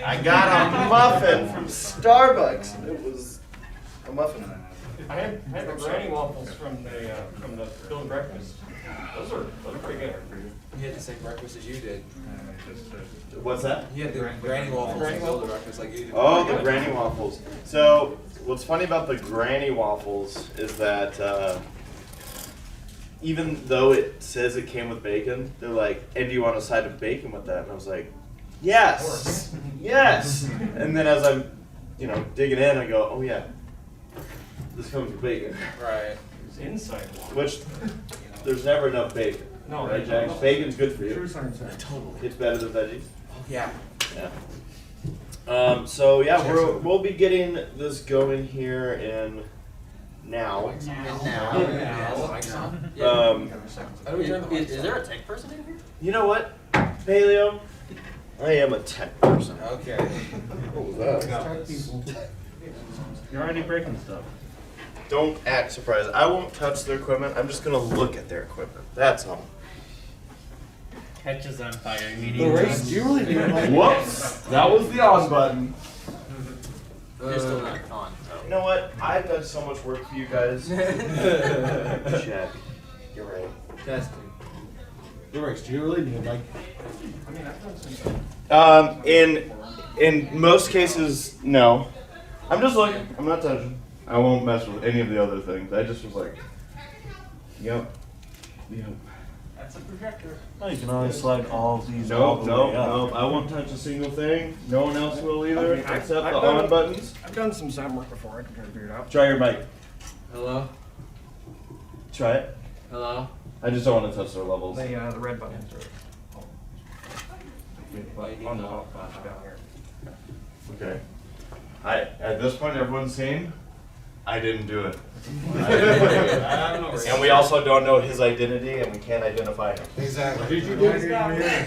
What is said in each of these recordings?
I got a muffin from Starbucks. It was a muffin. I had the granny waffles from the Bill and Breakfast. Those are pretty good. He had the same breakfast as you did. What's that? He had the granny waffles and Bill the breakfast like you did. Oh, the granny waffles. So, what's funny about the granny waffles is that even though it says it came with bacon, they're like, and do you want a side of bacon with that? And I was like, yes, yes. And then as I'm, digging in, I go, oh yeah, this comes with bacon. Right. It's inside waffle. Which, there's never enough bacon. No, right, Jax? Bacon's good for you. Totally. It's better than veggies. Oh, yeah. Yeah. So yeah, we'll be getting this going here in now. Is there a tech person in here? You know what, Paleo? I am a tech person. Okay. What was that? You're already breaking stuff. Don't act surprised. I won't touch their equipment. I'm just gonna look at their equipment. That's all. Catches on fire immediately. Whoops! That was the on button. You're still not on. You know what? I've done so much work for you guys. Check. You're right. Testing. Rex, do you really need like? In most cases, no. I'm just looking. I'm not touching. I won't mess with any of the other things. I just was like, yep. That's a projector. No, you can always slide all of these. all Nope, the nope, way up. nope. I won't touch a single thing. No one else will either, I mean, except I've the done- on buttons. I've done some sound work before. I can try to figure it out. Try your mic. Hello? Try it. Hello? I just don't want to touch their levels. The red buttons are on the off button down here. Okay. At this point, everyone's seen. I didn't do it. And we also don't know his identity, and we can't identify him. Exactly. Did you do this guy?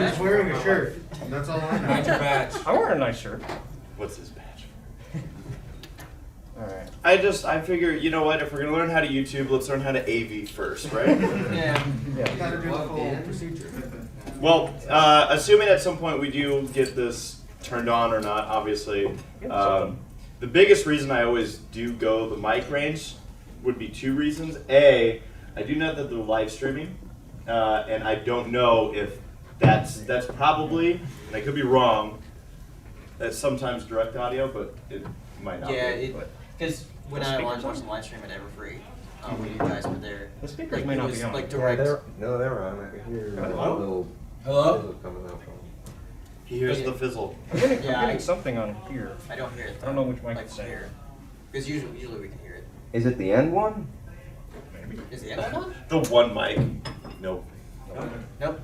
He's wearing a shirt. That's all I know. Find your badge. I'm wearing a nice shirt. What's his badge? All right. I figure, you know what? If we're gonna learn how to YouTube, let's learn how to AV first, right? Yeah. Gotta do the full procedure. Well, assuming at some point we do get this turned on or not, obviously, the biggest reason I always do go the mic range would be two reasons. A, I do know that they're live streaming, and I don't know if that's probably, and I could be wrong, that's sometimes direct audio, but it might not Yeah, be. because when The I speakers watched on? the live stream at Everfree, when you guys were there, The speakers like, may it not was be on. like Yeah, direct. they're on. I can hear a Hello? little Hello? fizzle coming out from them. He hears the fizzle. I'm getting Yeah, something on here. I don't hear it. I don't know which mic like it's saying. here. Because usually we can hear it. Is it the end one? Is the other one? The one mic. Nope. Nope.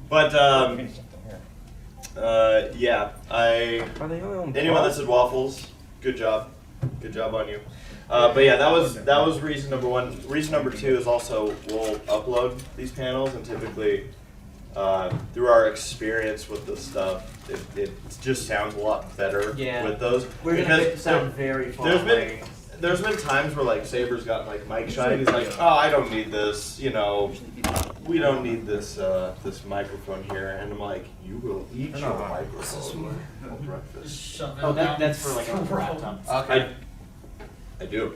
But, Getting something here. yeah, anyone that said waffles, good job. Good job on you. But yeah, that was reason number one. Reason number two is also we'll upload these panels, and typically through our experience with this stuff, it just sounds a lot better Yeah. with those. We're gonna Because make it sound very far there's away. been times where like Saber's got like mic shine. He's like, oh, I don't need this. We don't need this this microphone here. And I'm like, you will eat your microphone for breakfast. Oh, that's for like a laptop. Okay. I do.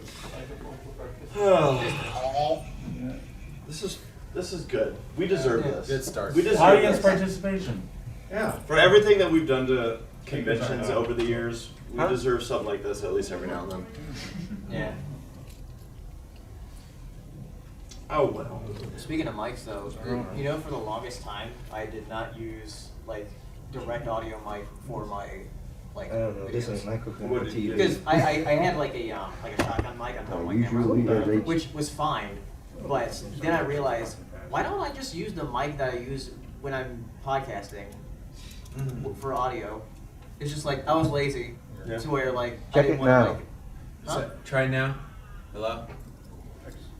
This is good. We deserve this. Good start. We deserve Audience this. participation. Yeah. For everything that we've done to conventions over the years, we Huh? deserve something like this at least every now and then. Yeah. Oh well. Speaking of mics, though, for the longest time, I did not use like direct audio mic for my like. I don't know. This videos. is microphone What or did you TV. Because I had like a shotgun mic on top of my Usually camera, there's which was fine, but then I realized, why don't I just use the mic that I use when I'm podcasting for audio? It's just like I was lazy Yeah. to where like Check I didn't it want now. to like. Huh? So, try now. Hello?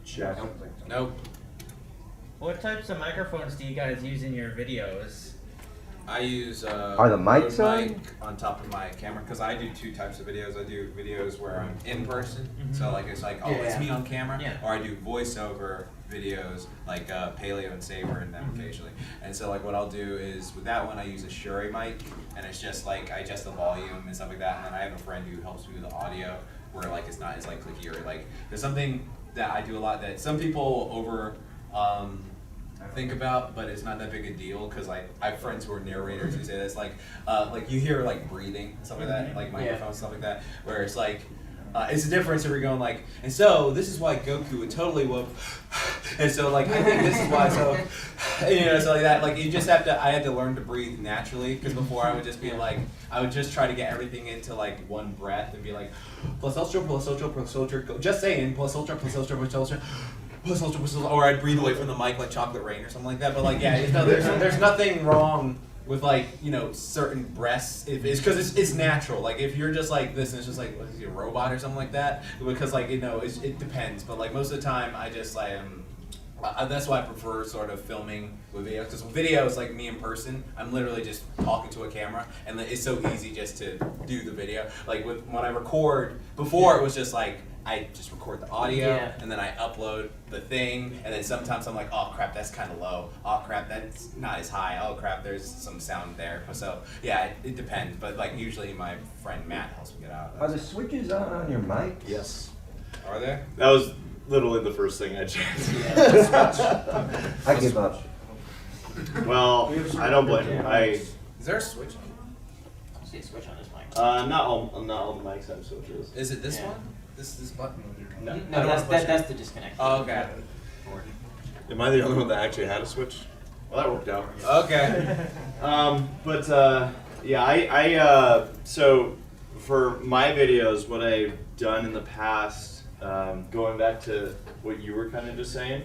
Check. Nope. What types of microphones do you guys use in your videos? I use Are the mics Rode mic on? on top of my camera because I do two types of videos. I do videos where I'm in person, so like it's like, oh, it's Yeah. me on camera, Yeah. or I do voiceover videos like Paleo and Saber and them occasionally. And so like what I'll do is with that one I use a Shure mic, and it's just like I adjust the volume and stuff like that. And then I have a friend who helps me with the audio where like it's not as like clicky or like there's something that I do a lot that some people over think about, but it's not that big a deal because like I have friends who are narrators who say this like you hear like breathing and stuff like that, like microphones stuff like that, where it's like it's a difference if you're going like, and so this is why Goku would totally whoop, and so like I think this is why so so like that, like you just have to, I had to learn to breathe naturally because before I would just be like, I would just try to get everything into like one breath and be like plus ultra just saying plus ultra or I'd breathe away from the mic like chocolate rain or something like that. But like, yeah, there's nothing wrong with like, certain breaths. If it's because it's natural. Like if you're just like this and it's just like, what is he, a robot or something like that? Because like, it depends. But like most of the time I just that's why I prefer sort of filming with video. Because video is like me in person. I'm literally just talking to a camera, and it's so easy just to do the video. Like when I record, before it was just like I just record the audio, and then I upload the thing, and then sometimes I'm like, oh crap, that's kind of low. Oh crap, that's not as high. Oh crap, there's some sound there. So yeah, it depends. But like usually my friend Matt helps me get out of Are that. the switches on your mic? Yes. Are there? That was literally the first thing I checked. I give up. Well, I don't blame him. Is there a switch? I see a switch on this mic. Not all the mics have switches. Is it this Yeah. one? This button? No. No, that's the disconnect. Oh, okay. Am I the only one that actually had a switch? Well, that worked out. Okay. So for my videos, what I've done in the past, going back to what you were kind of just saying,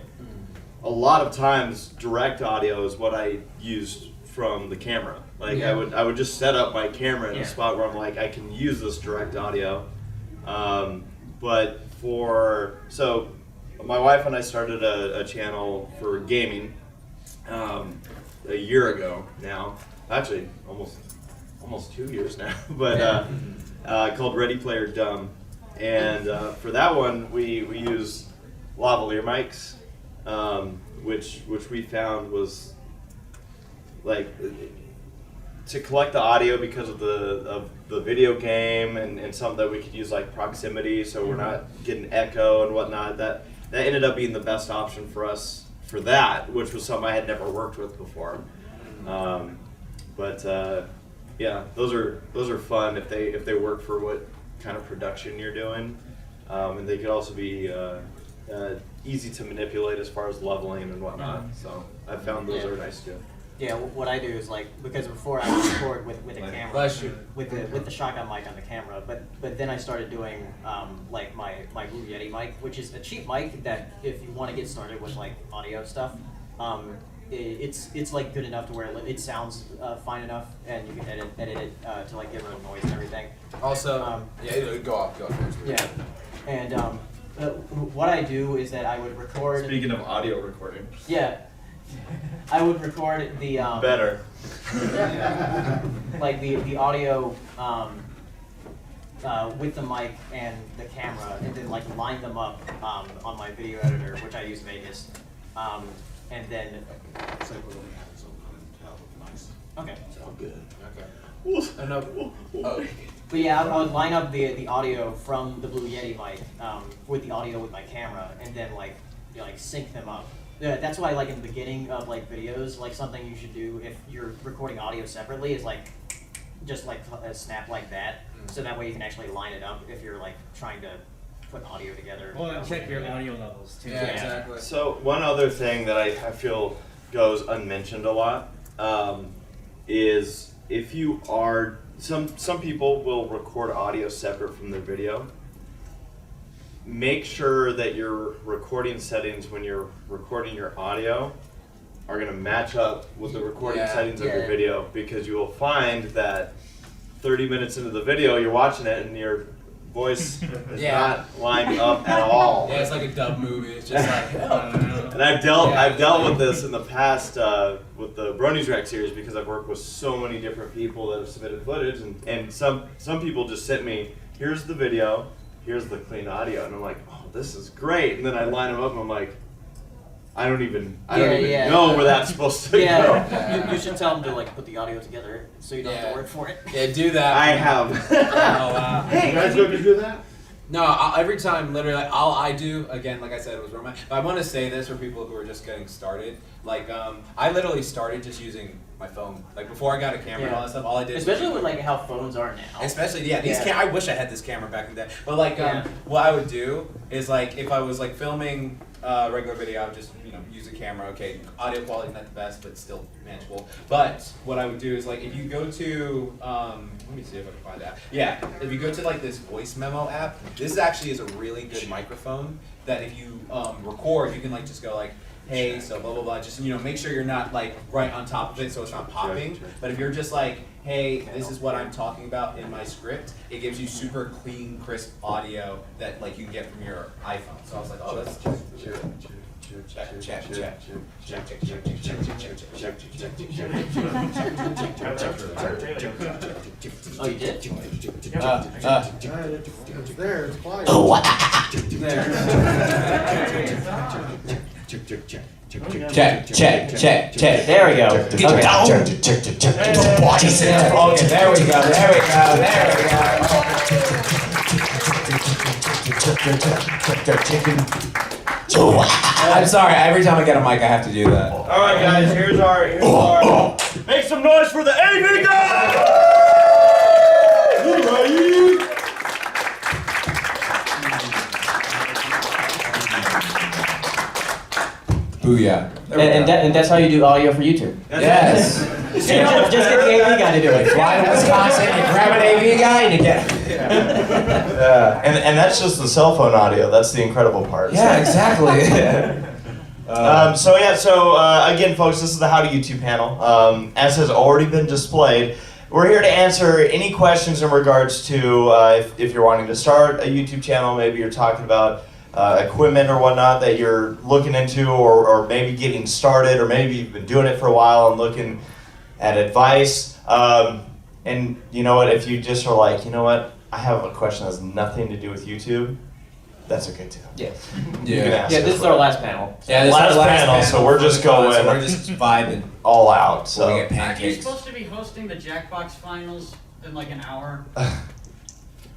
a lot of times direct audio is what I used from the camera. Like I would just set up my camera in a spot where I'm like, I can use this direct audio. So my wife and I started a channel for gaming a year ago now. Actually, almost 2 years now. But called Ready Player Dumb, and for that one we use lavalier mics, which we found was like to collect the audio because of the video game and something that we could use like proximity, so we're not getting echo and whatnot. That ended up being the best option for us for that, which was something I had never worked with before. Yeah, those are fun if they work for what kind of production you're doing, and they could also be easy to manipulate as far as leveling and whatnot. So I found those are nice too. Yeah, what I do is like, because before I would record with a camera, Bless you. with the shotgun mic on the camera, but then I started doing like my Blue Yeti mic, which is a cheap mic that if you want to get started with like audio stuff, it's like good enough to where it sounds fine enough, and you can edit it to like get rid of noise and everything. Also, go off. Yeah, and what I do is that I would record. Speaking of audio recording, I would record the better. like the audio with the mic and the camera, and then like line them up on my video editor, which I use Vegas, and then. Okay. Oh, good. Okay. But yeah, I would line up the audio from the Blue Yeti mic with the audio with my camera, and then like sync them up. Yeah, that's why like in the beginning of like videos, like something you should do if you're recording audio separately is like just like a snap like that, so that way you can actually line it up if you're like trying to put audio together. Well, and check your audio levels too. Yeah, exactly. So one other thing that I feel goes unmentioned a lot is if you are some people will record audio separate from their video. Make sure that your recording settings when you're recording your audio are going to match up with the recording settings of your video, because you will find that 30 minutes into the video you're watching it and you're voice is Yeah. not lined up at all. Yeah, it's like a dub movie. It's just like, And I've dealt with this in the past with the Bronies Rack series because I've worked with so many different people that have submitted footage, and some people just sent me, here's the video, here's the clean audio, and I'm like, oh, this is great, and then I line them up and I'm like, I don't even know where that's supposed to go. You should tell them to like put the audio together so you don't have to work for it. Yeah, do that. I have. Oh, wow. You guys going to do that? No, every time, literally, all I do, again, like I said, it was romance. But I want to say this for people who are just getting started. Like, I literally started just using my phone. Like, before I got a camera and all that stuff, all I did Especially was with like how phones are now. Especially, I wish I had this camera back in the day. But like, what I would do is like, if I was like filming regular video, I would just use a camera. Okay, audio quality not the best, but still manageable. But what I would do is like, if you go to let me see if I can find that. Yeah, if you go to like this voice memo app, this actually is a really good microphone that if you record, you can like just go like, hey, so blah blah blah. Just make sure you're not like right on top of it, so it's not popping. But if you're just like, hey, this is what I'm talking about in my script, it gives you super clean, crisp audio that like you can get from your iPhone. So I was like, oh, that's Oh, you did? It's there, it's quiet. Check. There we go. Get your down. Okay, there we go. I'm sorry, every time I get a mic I have to do that. Alright guys, here's our make some noise for the AV guy! Booyah. And that's how you do audio for YouTube. Yes. Just get the AV guy to do it. Fly to Wisconsin and grab an AV guy and you get it. And that's just the cell phone audio. That's the incredible part. Yeah, exactly. Again, folks, this is the How to YouTube panel. As has already been displayed, we're here to answer any questions in regards to if you're wanting to start a YouTube channel, maybe you're talking about equipment or whatnot that you're looking into, or maybe getting started, or maybe you've been doing it for a while and looking at advice. And you know what, if you just are like, you know what, I have a question that has nothing to do with YouTube, that's okay too. Yes. You can ask This is our last panel. Yeah, this is last our panel, so we're just going So we're just vibing. all out. So We get Aren't you pancakes. supposed to be hosting the Jackbox finals in like an hour?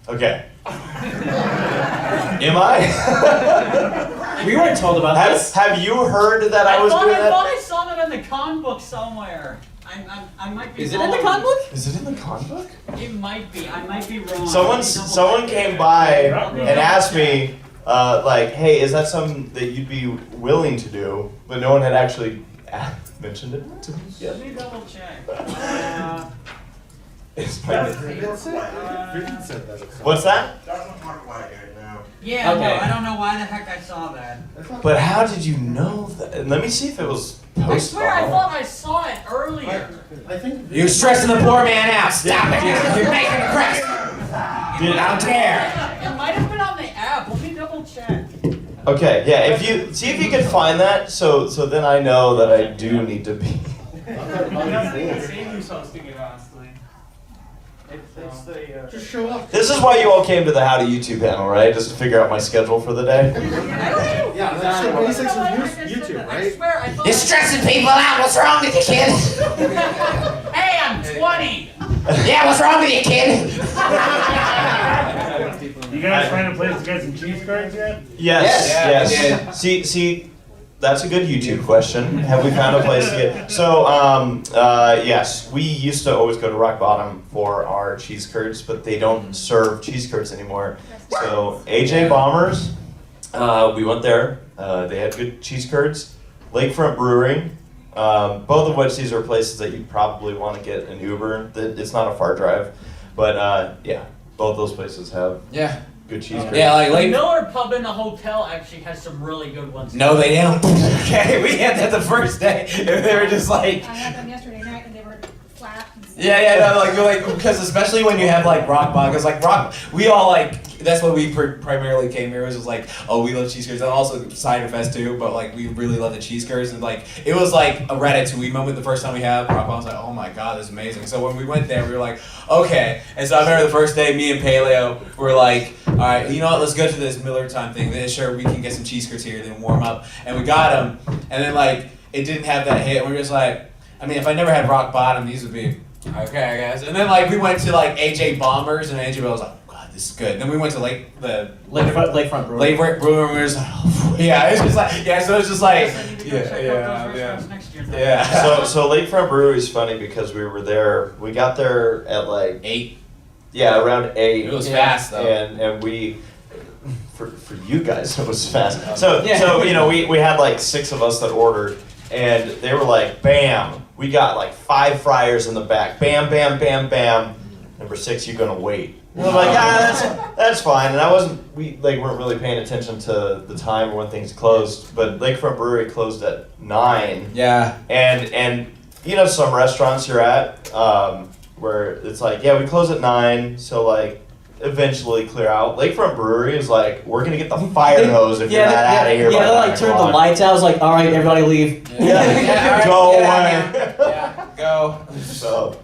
okay. Am I? We weren't told about this. Have you heard that I was doing I thought that? I saw that in the con book somewhere. I might be Is it wrong. in the con book? Is it in the con book? It might be. I might be wrong. Someone came by and asked me, like, hey, is that something that you'd be willing to do? But no one had actually mentioned it to me Let yet. me double check. What's that? Yeah, Okay. no, I don't know why the heck I saw that. But how did you know that? Let me see if it was I posted. swear I thought I saw it earlier. I think You're stressing the poor man out. Stop it. You're making a crest. I don't care. It might have been on the app. Let me double check. Okay, yeah. If you see if you can find that, so then I know that I do need to be. who's hosting it, honestly. It's the just show up. This is why you all came to the How to YouTube panel, right? Just to figure out my schedule for the day. Yeah, that's the basics of YouTube, I right? swear I thought. You're stressing people out. What's wrong with you, kid? Hey, I'm 20. Yeah, what's wrong with you, kid? You guys find a place to get some cheese curds yet? Yes, Yes. yes. See, that's a good YouTube question. Have we found a place to get? So, yes, we used to always go to Rock Bottom for our cheese curds, but they don't serve cheese curds anymore. So, AJ Bombers, we went there. They had good cheese curds. Lakefront Brewery, both of which these are places that you probably want to get an Uber. It's not a far drive, but yeah, both those places have Yeah. good cheese curds. Yeah, like The Miller Pub in the hotel actually has some really good ones. No, they don't. Okay, we had that the first day. They were just like. I had them yesterday night and they were flat and No, like because especially when you have like rock bottom, because like we all like that's what we primarily came here was like, oh, we love cheese curds and also Ciderfest too, but like we really love the cheese curds and like it was like a Ratatouille moment the first time we had rock bottom. I was like, oh my god, this is amazing. So when we went there, we were like, okay. And so I remember the first day, me and Paleo were like, all right, you know what? Let's go to this Miller time thing. Then sure, we can get some cheese curds here, then warm up, and we got them, and then like it didn't have that hit. We were just like, I mean, if I never had rock bottom, these would be okay, I guess. And then like we went to like AJ Bombers, and AJ was like, oh, God, this is good. And then we went to Lakefront Brewery. Lakefront Brewery, and we were just like, oh, yeah, it's just like so it's just like So Lakefront Brewery is funny because we were there. We got there at like 8. Yeah, around 8. It was fast though. And we. For you guys, it was fast. So you know, we had like 6 of us that ordered, and they were like, bam, we got like 5 fryers in the back, bam, bam, bam, bam. Number 6, you're gonna wait. And we're like, that's fine. And we weren't really paying attention to the time or when things closed. But Lakefront Brewery closed at 9. Yeah. And you know, some restaurants you're at where it's like, yeah, we close at 9, so like. Eventually clear out. Lakefront Brewery is like, we're gonna get the fire hose if you're not out of here. Yeah, they like turned the lights out. I was like, all right, everybody leave. Go away. Yeah, go. So.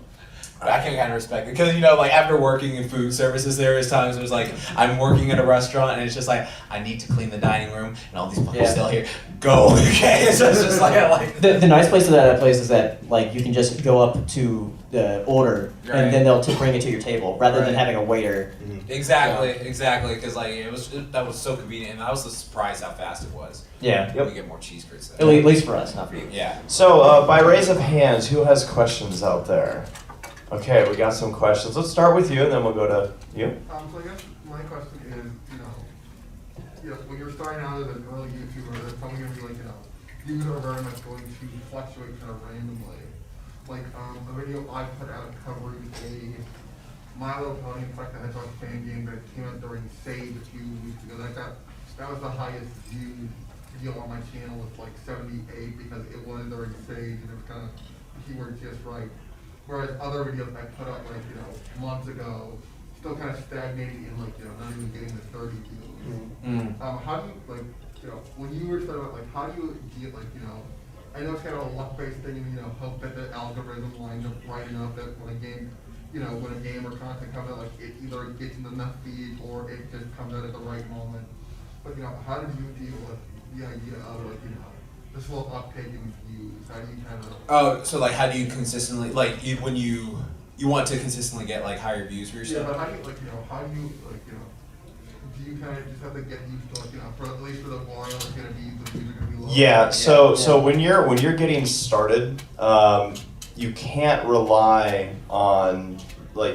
I can kind of respect it because you know, like after working in food services, there is times where it's like I'm working at a restaurant and it's just like I need to clean the dining room and all these fuckers still here. Go, okay? So it's just like I like the nice place of that place is that like you can just go up to the order and then they'll bring it to your table rather than having a waiter. Exactly, because like that was so convenient and I was surprised how fast it was. Yeah. We get more cheese curds. At least for us, not for you. Yeah. So by raise of hands, who has questions out there? Okay, we got some questions. Let's start with you, and then we'll go to you. So I guess my question is, when you're starting out as an early YouTuber, there's probably going to be like, views are very much going to fluctuate kind of randomly. Like a video I put out covering a My Little Pony Collect the Hedgehog fan game that came out during Save a few weeks ago. That was the highest viewed video on my channel with like 78 because it was during Save and it was kind of keyword just right. Whereas other videos I put up like, months ago, still kind of stagnating in like, not even getting the 30 views. How do you, when you were starting out, like, how do you get like, I know it's kind of a luck-based thing and, hope that the algorithm lines up right enough that when a game, when a game or content comes out, like, it either gets in enough feed or it just comes out at the right moment. But, how did you deal with the idea of like, this little uptake in views? How do you kind of? Oh, so like, how do you consistently when you want to consistently get like higher views for yourself? Yeah, but how do you do you kind of just have to get used to like, for at least for the while, it's gonna be the views are gonna be low. Yeah. So when you're getting started, you can't rely on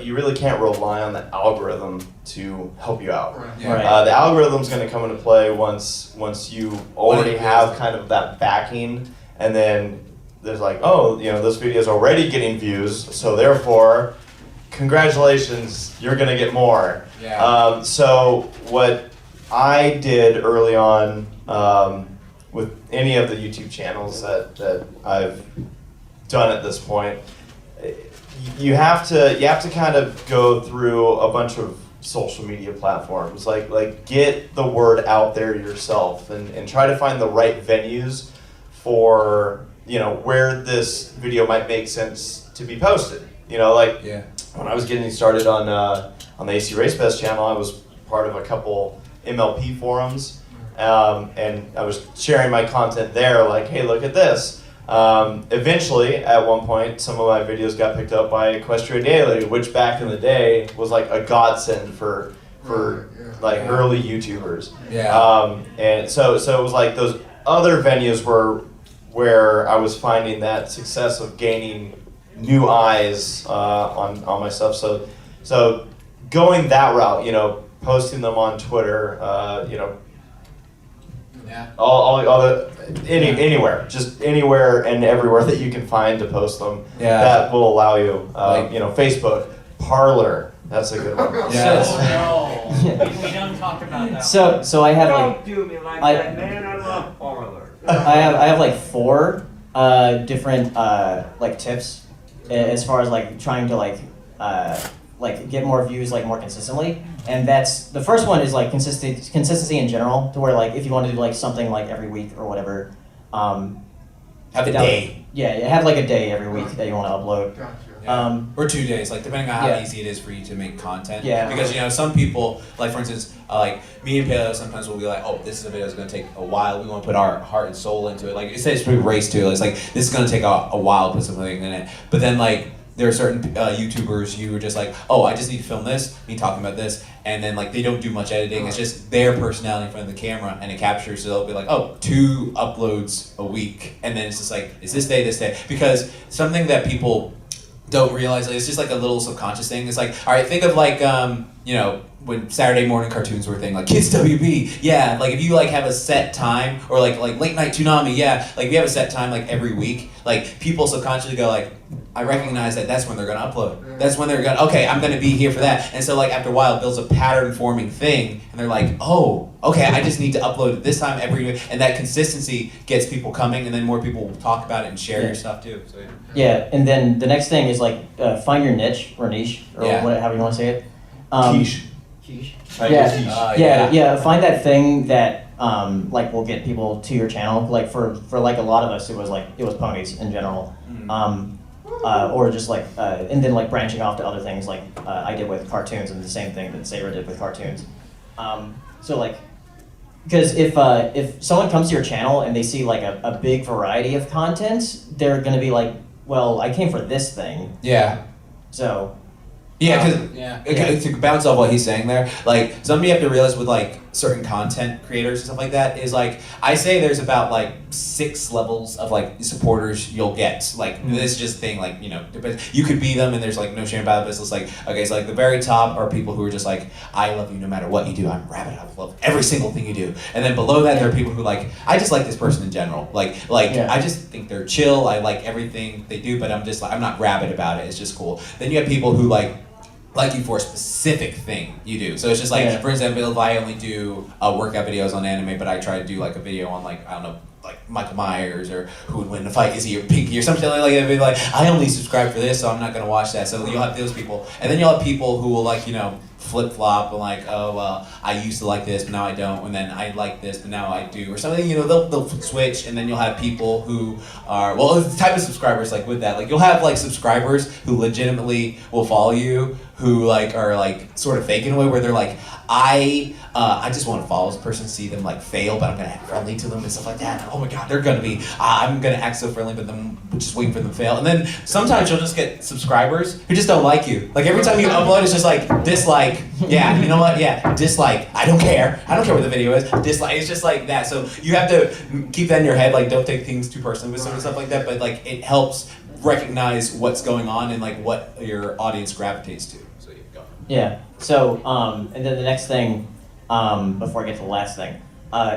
you really can't rely on the algorithm to help you out. Right. Yeah. The algorithm's going to come into play once you already have kind of that backing, and then there's like, oh, this video is already getting views, so therefore, congratulations, you're going to get more. Yeah. So what I did early on with any of the YouTube channels that I've done at this point, you have to kind of go through a bunch of social media platforms, like get the word out there yourself and try to find the right venues for where this video might make sense to be posted. When I was getting started on the ACRacebest channel, I was part of a couple MLP forums, and I was sharing my content there, like, hey, look at this. Eventually, at one point, some of my videos got picked up by Equestria Daily, which back in the day was like a godsend for early YouTubers. Yeah. And so it was like those other venues where I was finding that success of gaining new eyes on my stuff. So going that route, posting them on Twitter, anywhere, just anywhere and everywhere that you can find to post them. Yeah. That will allow you, Facebook, Parler. That's a good one. Oh, no. We don't talk about that. So I have like. Don't do me like that, man. I love Parler. I have like 4 different like tips as far as like trying to like get more views like more consistently. And that's the first one is like consistency in general, to where like if you want to do like something like every week or whatever, Have a day. Yeah, have like a day every week that you want to upload. Gotcha. Yeah. Or 2 days, like depending on how Yeah. easy it is for you to make content. Yeah. Because you know some people, like for instance, like me and Paleo, sometimes we'll be like, oh, this is a video that's gonna take a while. We want to put our heart and soul into it. Like it says, we race to. It's like this is gonna take a while to put something in it. But then like there are certain YouTubers who are just like, oh, I just need to film this, me talking about this, and then like they don't do much editing. It's just their personality in front of the camera, and it captures. So they'll be like, oh, 2 uploads a week, and then it's just like, it's this day, because something that people don't realize, like, it's just like a little subconscious thing. It's like, all right, think of like you know, when Saturday morning cartoons were a thing, like Kids WB, yeah, like if you like have a set time, or like late night Toonami, yeah, like if you have a set time like every week, like people subconsciously go like, I recognize that that's when they're gonna upload. That's when they're gonna, okay, I'm gonna be here for that. And so like after a while it builds a pattern forming thing, and they're like, oh, okay, I just need to upload it this time every week, and that consistency gets people coming, and then more people will talk about it and share your stuff too. So, yeah. Yeah, and then the next thing is like find your niche or niche or however you want to say it. Quiche. Yeah. Find that thing that like will get people to your channel. Like for like a lot of us, it was ponies in general, or just like and then like branching off to other things like I did with cartoons, and the same thing that Saber did with cartoons. So like, because if someone comes to your channel and they see like a big variety of content, they're gonna be like, well, I came for this thing. Yeah. So. Yeah, because to bounce off what he's saying there, like something you have to realize with like certain content creators and stuff like that is like, I say there's about like 6 levels of like supporters you'll get. Like this just thing, like, you know, depends. You could be them, and there's like no shame about it. But it's just like, okay, so like the very top are people who are just like, I love you no matter what you do. I'm rabid. I love every single thing you do. And then below that there are people who like, I just like this person in general. Like I just think they're chill. I like everything they do, but I'm just like, I'm not rabid about it. It's just cool. Then you have people who like you for a specific thing you do. So it's just like, for example, if I only do workout videos on anime, but I try to do like a video on like, I don't know, like Michael Myers, or who would win the fight, Izzy or Pinky or something like that. Be like, I only subscribe for this, so I'm not gonna watch that. So you'll have those people, and then you'll have people who will like, you know, flip flop and like, oh well, I used to like this, but now I don't, and then I like this, but now I do, or something. You know, they'll switch, and then you'll have people who are, well, the type of subscribers like with that, like you'll have like subscribers who legitimately will follow you, who like are like sort of faking away, where they're like, I just want to follow this person, see them like fail, but I'm gonna act friendly to them and stuff like that. And, oh my god, they're gonna be, I'm gonna act so friendly, but then just waiting for them to fail. And then sometimes you'll just get subscribers who just don't like you. Like every time you upload, it's just like dislike. Yeah, you know what? Yeah, dislike. I don't care what the video is. Dislike. It's just like that. So you have to keep that in your head. Like, don't take things too personally with some of stuff like that. But like, it helps recognize what's going on and like what your audience gravitates to. So you go. Yeah. So and then the next thing, before I get to the last thing,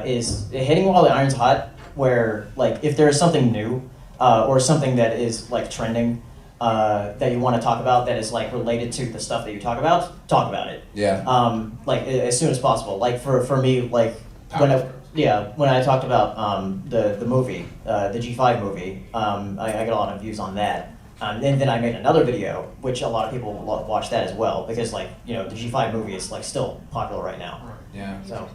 is hitting while the iron's hot. Where like if there's something new, or something that is like trending, that you want to talk about that is like related to the stuff that you talk about it. Yeah. Like as soon as possible. Like for me, like when I talked about the movie, the G5 movie, I got a lot of views on that. And then I made another video, which a lot of people watch that as well, because like, you know, the G5 movie is like still popular right now. Yeah. So.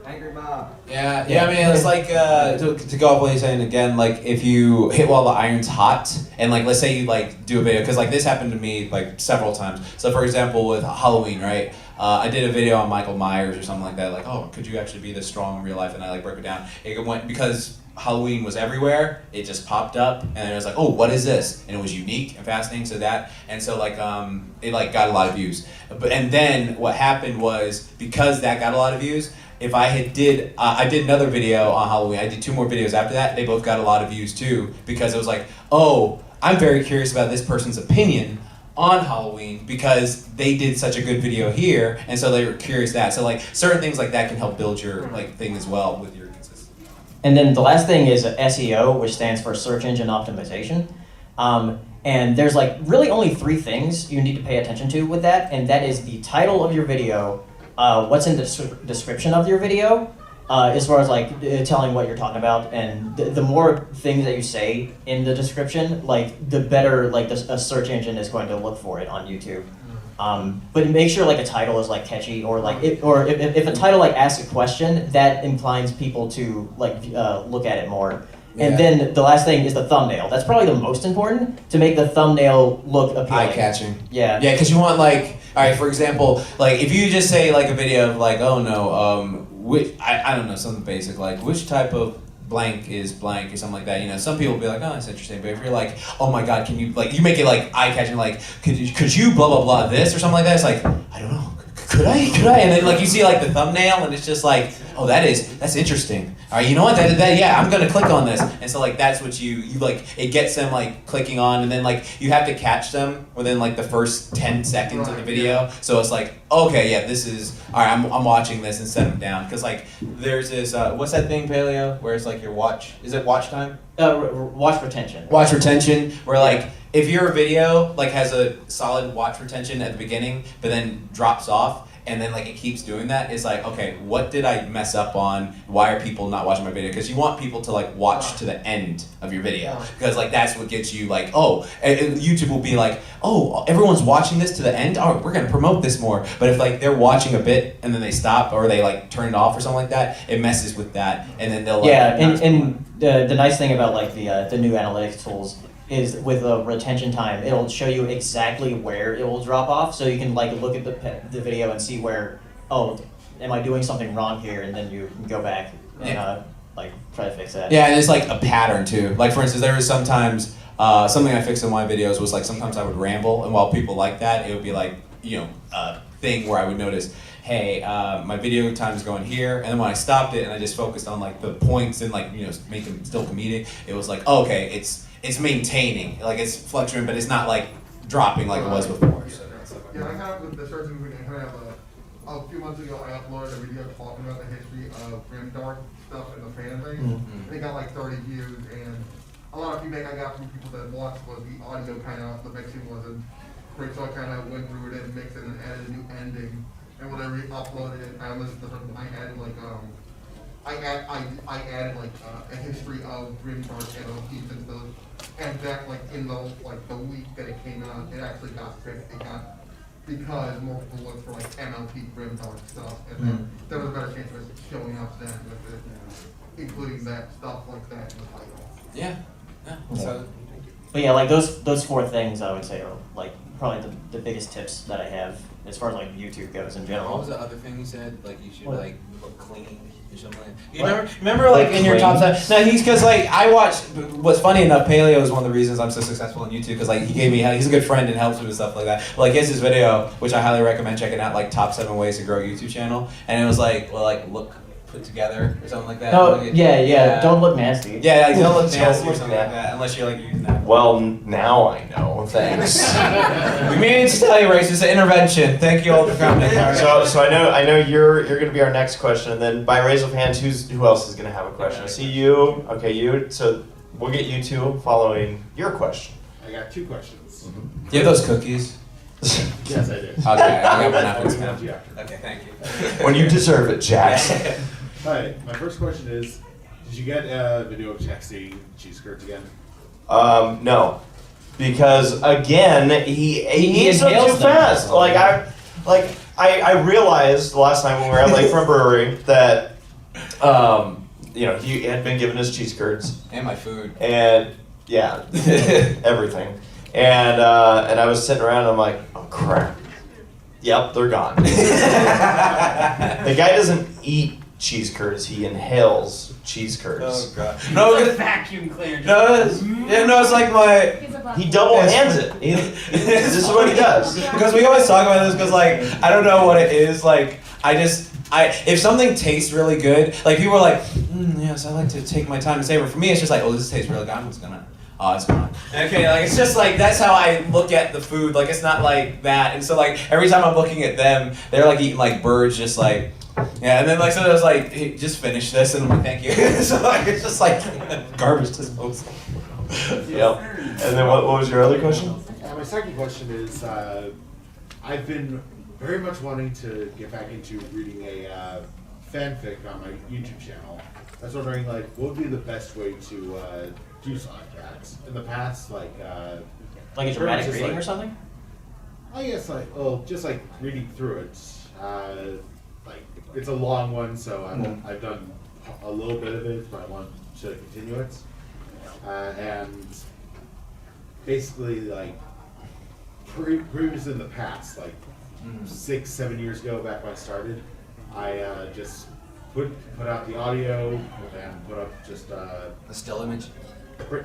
Angry Mob. Yeah, I mean, it's like, to go off what you're saying again, like, if you hit while the iron's hot, and like, let's say you like do a video, because like this happened to me like several times. So for example, with Halloween, right? I did a video on Michael Myers or something like that, like, oh, could you actually be this strong in real life? And I like broke it down. It went, because Halloween was everywhere, it just popped up, and it was like, oh, what is this? And it was unique and fascinating, so that, and so like, it like got a lot of views. And then what happened was, because that got a lot of views, if I did another video on Halloween, I did 2 more videos after that, they both got a lot of views too, because it was like, oh, I'm very curious about this person's opinion on Halloween because they did such a good video here, and so they were curious that. So like certain things like that can help build your like thing as well with your consistency. And then the last thing is SEO, which stands for search engine optimization. And there's like really only 3 things you need to pay attention to with that, and that is the title of your video, what's in the description of your video, as far as like telling what you're talking about, and the more things that you say in the description, like the better like a search engine is going to look for it on YouTube. But make sure like a title is like catchy, or like if a title like asks a question, that inclines people to like look at it more. And then the last thing is the thumbnail. That's probably the most important, to make the thumbnail look appealing. Eye-catching. Yeah. Yeah, because you want like, all right, for example, like if you just say like a video of like, oh no, I don't know, something basic like which type of blank is blank or something like that. You know, some people will be like, oh, that's interesting. But if you're like, oh my God, can you like, you make it like eye-catching, like could you blah blah blah this or something like that? It's like, I don't know. Could I? And then like you see like the thumbnail and it's just like, oh, that's interesting. All right, you know what? Yeah, I'm gonna click on this. And so like that's what you like. It gets them like clicking on, and then like you have to catch them within like the first 10 seconds of the video. So it's like, okay, yeah, this is all right. I'm watching this and set them down because like there's this what's that thing, Paleo, where it's like your watch. Is it watch time? Watch retention. Watch retention, where like if your video like has a solid watch retention at the beginning, but then drops off, and then like it keeps doing that, it's like, okay, what did I mess up on? Why are people not watching my video? Because you want people to like watch to the end of your video, because like that's what gets you like, oh, and YouTube will be like, oh, everyone's watching this to the end. Oh, we're gonna promote this more. But if like they're watching a bit and then they stop or they like turn it off or something like that, it messes with that, and then they'll like, and the nice thing about like the new analytics tools is with the retention time, it'll show you exactly where it will drop off, so you can like look at the video and see where, oh, am I doing something wrong here, and then you can go back and like try to fix that. Yeah, and it's like a pattern too. Like for instance, there was sometimes something I fixed in my videos was like sometimes I would ramble, and while people like that, it would be like, you know, a thing where I would notice, hey, my video time is going here, and then when I stopped it and I just focused on like the points and like, you know, make them still comedic, it was like, oh, okay, it's maintaining, like it's fluctuating, but it's not like dropping like it was before. Yeah, I have with the search engine, I have a few months ago, I uploaded a video talking about the history of grimdark stuff and the fan base. And it got like 30 views, and a lot of feedback I got from people that watched was the audio kind of, the mixing wasn't great, so I kind of went through it and mixed it and added a new ending. And when I re-uploaded it, I listened to something, I added like, I added like a history of grimdark MLP since those, and that like in the week that it came out, it actually got fixed. It got, because more people look for like MLP grimdark stuff, and then there was a better chance of it showing up then with it, including that stuff like that in the title. Yeah. So, but yeah, like those 4 things I would say are like probably the biggest tips that I have as far as like YouTube goes in general. what was the other thing you said? Like you should like look clean. You What? remember like in your top 7? No, he's because like I watched. What's funny enough, Paleo is one of the reasons I'm so successful on YouTube, because like he gave me, he's a good friend and helps me with stuff like that. Like he has this video which I highly recommend checking out, like top 7 ways to grow a YouTube channel, and it was like, well, like look put together or something like that. Oh, like, yeah, don't look nasty. Yeah, like, don't look nasty or look something like that, unless you're like using that. Well, now I know. Thanks. We mean to tell you, Race, it's an intervention. Thank you all for coming. So I know you're going to be our next question, and then by raise of hands, who else is going to have a question? I see you. Okay, you. So we'll get you 2 following your question. I got 2 questions. Do you have those cookies? Yes, I do. Okay, I got one after this I'll now. do after. Okay, thank you. When you deserve it, Jax. Hi, my first question is, did you get a video of Jax eating cheese curds again? No, because again, he eats them inhales too them. fast. I realized the last time when we were at Lakefront Brewery that, you know, he had been given his cheese curds And my food. and yeah, everything, and I was sitting around and I'm like, oh crap, yep, they're gone. The guy doesn't eat cheese curds, he inhales cheese curds. Oh god. No, it's a vacuum cleaner. No, it's like my. He double hands it. This is what he does. Because we always talk about this because like I don't know what it is, like if something tastes really good, like people are like, yes, I like to take my time to savor. For me, it's just like, oh, this tastes really good. I'm just gonna, oh, it's gone. Okay, like it's just like that's how I look at the food. Like it's not like that. And so like every time I'm looking at them, they're like eating like birds, just like. Yeah, and then like so I was like, hey, just finish this, and I'm like, thank you. So like it's just like garbage disposal. Yep. And then what was your other question? My second question is, I've been very much wanting to get back into reading a fanfic on my YouTube channel. I was wondering, like, what would be the best way to do something like that? In the past, like a pretty dramatic much just, reading like, or something? I guess just like reading through it. Like it's a long one, so I've done a little bit of it, but I want to continue it. And basically, like previously in the past, like 6-7 years ago, back when I started, I just put out the audio and put up just A still image.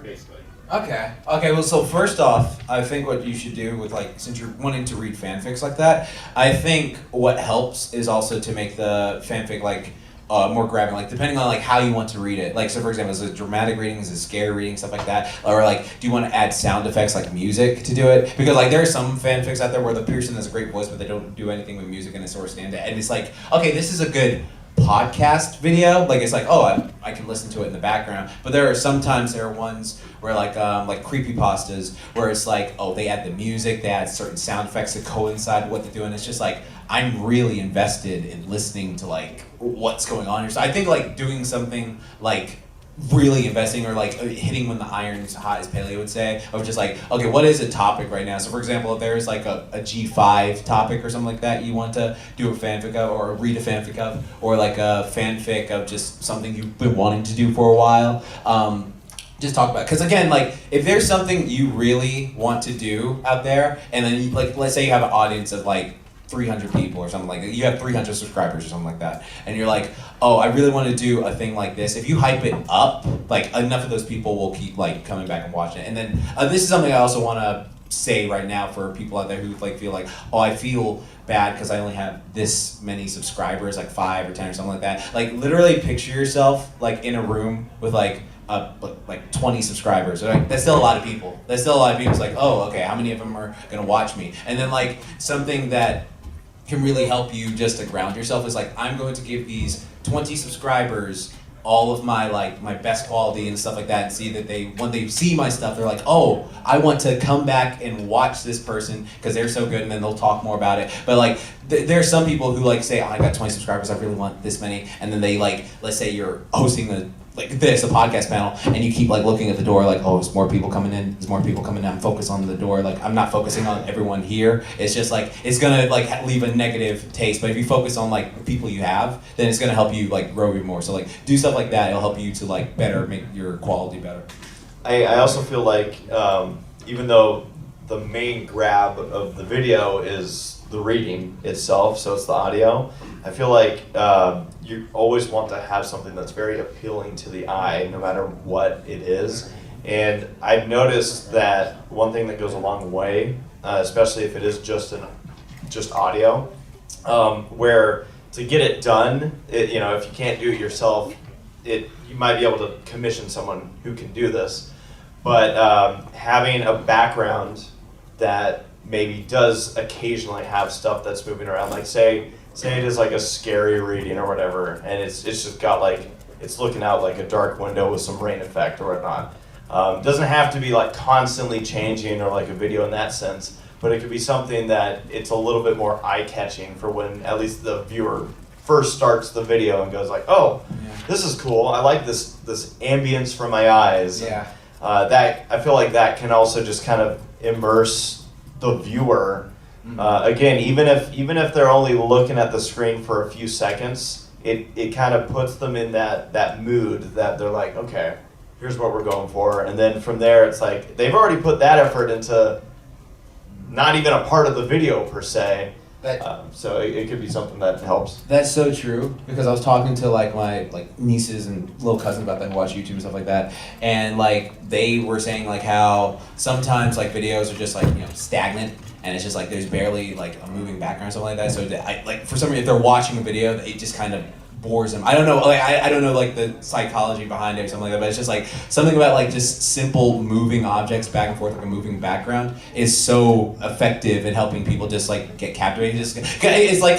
basically. Okay. Okay. Well, so first off, I think what you should do with like, since you're wanting to read fanfics like that, I think what helps is also to make the fanfic like more grabbing, like depending on like how you want to read it. Like, so for example, is it dramatic reading, is it scary reading, stuff like that, or like do you want to add sound effects like music to do it? Because like there are some fanfics out there where the person has a great voice, but they don't do anything with music and it sort of stand it, and it's like, okay, this is a good podcast video, like it's like, oh, I can listen to it in the background. But there are ones where like creepypastas where it's like, oh, they add the music, they add certain sound effects to coincide with what they're doing. It's just like, I'm really invested in listening to like what's going on here. So I think like doing something like really investing or like hitting when the iron's hot, as Paleo would say, of just like, okay, what is a topic right now? So for example, if there's like a G5 topic or something like that you want to do a fanfic of or read a fanfic of, or like a fanfic of just something you've been wanting to do for a while, just talk about it. Because again, like if there's something you really want to do out there, and then you, like let's say you have an audience of like 300 people or something like that. You have 300 subscribers or something like that. And you're like, oh, I really want to do a thing like this. If you hype it up, like enough of those people will keep like coming back and watching it. And then this is something I also want to say right now for people out there who like feel like, oh, I feel bad because I only have this many subscribers, like 5 or 10 or something like that. Like literally picture yourself like in a room with like 20 subscribers. Like, that's still a lot of people. That's still a lot of people. It's like, oh, okay, how many of them are gonna watch me? And then like something that can really help you just to ground yourself is like, I'm going to give these 20 subscribers all of my like my best quality and stuff like that, and see that when they see my stuff, they're like, oh, I want to come back and watch this person because they're so good, and then they'll talk more about it. But like there are some people who like say, oh, I got 20 subscribers, I really want this many, and then they like, let's say you're hosting a podcast panel, and you keep like looking at the door like, oh, there's more people coming in, I'm focused on the door, like I'm not focusing on everyone here. It's just like, it's gonna like leave a negative taste. But if you focus on like the people you have, then it's gonna help you like grow even more. So like do stuff like that, it'll help you to like better make your quality better. I also feel like even though the main grab of the video is the reading itself, so it's the audio, I feel like you always want to have something that's very appealing to the eye, no matter what it is. And I've noticed that one thing that goes a long way, especially if it is just audio, where to get it done, if you can't do it yourself, you might be able to commission someone who can do this. But having a background that maybe does occasionally have stuff that's moving around, like say it is like a scary reading or whatever, and it's just got like, it's looking out like a dark window with some rain effect or whatnot. Doesn't have to be like constantly changing or like a video in that sense, but it could be something that it's a little bit more eye-catching for when at least the viewer first starts the video and goes like, oh, this is cool, I like this ambience for my eyes. Yeah. That I feel like that can also just kind of immerse the viewer. Again, even if they're only looking at the screen for a few seconds, it kind of puts them in that mood that they're like, okay, here's what we're going for. And then from there, it's like they've already put that effort into not even a part of the video per se. So it could be something that helps. That's so true, because I was talking to like my nieces and little cousins about that who watch YouTube and stuff like that, and like they were saying like how sometimes like videos are just like stagnant, and it's just like there's barely like a moving background or something like that. So for some reason, if they're watching a video, it just kind of bores them. I don't know, like I don't know like the psychology behind it or something like that, but it's just like something about like just simple moving objects back and forth, like a moving background, is so effective in helping people just like get captivated. It's like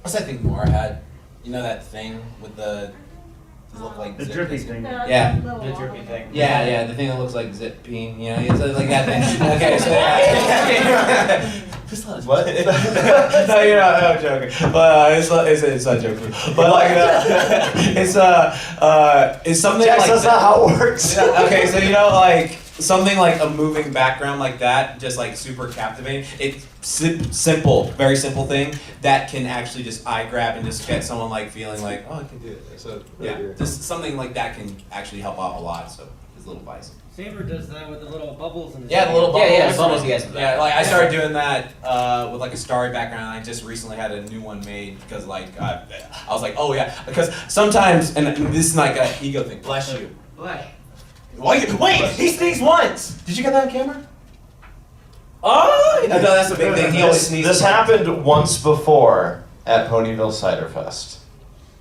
what's that thing Nora had? You know that thing with the look like the drippy thing. Yeah. The drippy thing. Yeah, the thing that looks like zipping, it's like that thing. Okay, so What? No, you're not. I'm joking. But it's not joking. But like, it's something Jax, like that's not how it works. Okay, so you know, like something like a moving background like that, just like super captivating. It's simple, very simple thing that can actually just eye grab and just get someone like feeling like, oh, I can do it. So yeah, just something like that can actually help out a lot. So it's a little advice. Saber does that with the little bubbles in his Yeah, the little bubbles. Yeah, the bubbles you guys. Yeah, like I started doing that with like a starry background. I just recently had a new one made because like I was like, oh yeah, because sometimes, and this is like an ego thing. Bless you. Bless. Wait, he sneezed once. Did you get that on camera? Oh, no, that's a big thing. He always sneezes. This happened once before at Ponyville Ciderfest.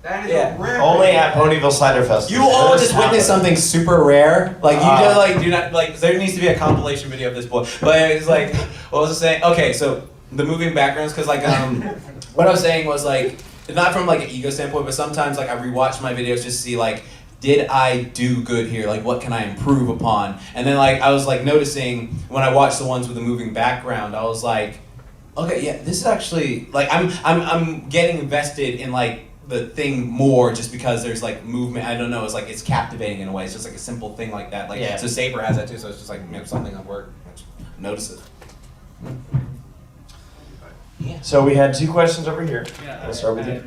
That is Yeah. a rare. Only at Ponyville Ciderfest. You all This just happened. witnessed something super rare. Like you just like do not like. There needs to be a compilation video of this boy. But it's like, what was I saying? Okay, so the moving backgrounds, because like what I was saying was like not from like an ego standpoint, but sometimes like I rewatch my videos just to see like, did I do good here? Like, what can I improve upon? And then like I was like noticing when I watched the ones with the moving background, I was like, okay, yeah, this is actually like I'm getting invested in like the thing more just because there's like movement. I don't know. It's like it's captivating in a way. It's just like a simple thing like that. Like Yeah. so Saber has that too. So it's just like something at work. Notice it. So we had 2 questions over here. Yeah. Let's start with you.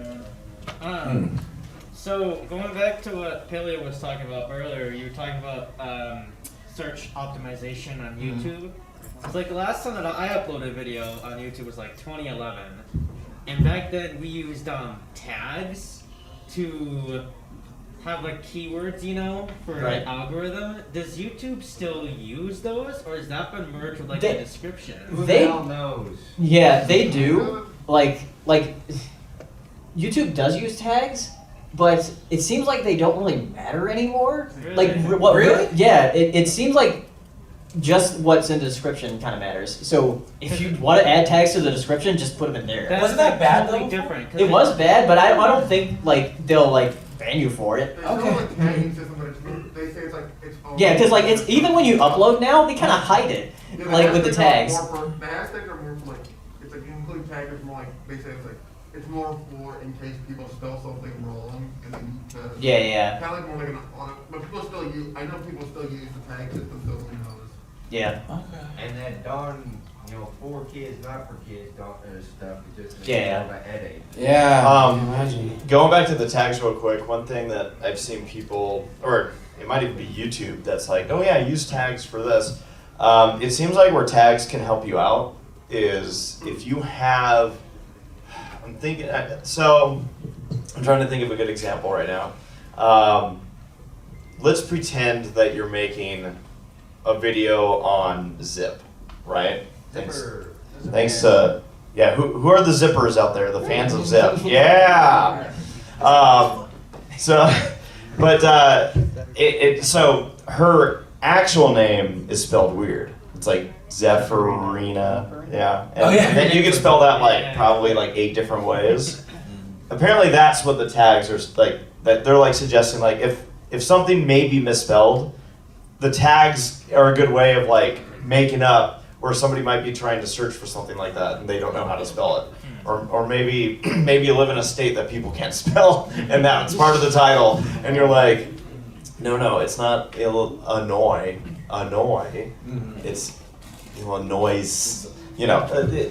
So going back to what Paleo was talking about earlier, you were talking about search optimization on YouTube. It's like the last time that I uploaded a video on YouTube was like 2011, and back then we used tags to have like keywords, you know, for Right. the algorithm. Does YouTube still use those, or has that been merged with like They- a description? Who the They- hell knows? Yeah, they do. Like YouTube does use tags, but it seems like they don't really matter anymore. Like what? Really? Yeah, it seems like just what's in the description kind of matters. So if you want to add tags to the description, just put them in there. Wasn't that bad, totally though? different. 'cause It was bad, but I don't think like they'll like ban you for it. There's no like tagging system, but they say it's like its own. Yeah, because like it's even when you upload now, they kind of hide it, Yeah, like with the tags. The hashtags are more for like, it's like you include tags, it's more like, they say it's like, it's more for in case people spell something wrong and they need to. Yeah. Kind of like more like an audit, but people still use, I know people still use the tag system, so who knows. Yeah. And that darn, for kids, not for kids, stuff is just Yeah. a headache. Yeah. Imagine. Going back to the tags real quick, one thing that I've seen people, or it might even be YouTube, that's like, oh yeah, use tags for this. It seems like where tags can help you out is if you have, I'm trying to think of a good example right now. Let's pretend that you're making a video on Zip, right? Thanks to, yeah, who are the zippers out there, the fans of Zip? Yeah! So her actual name is spelled weird. It's like Zephyrina, yeah. And then you can spell that like probably like 8 different ways. Apparently that's what the tags are like, that they're like suggesting like if something may be misspelled, the tags are a good way of like making up where somebody might be trying to search for something like that and they don't know how to spell it. Or maybe you live in a state that people can't spell and that's part of the title and you're like, no, it's not Illinois, it's Illinois,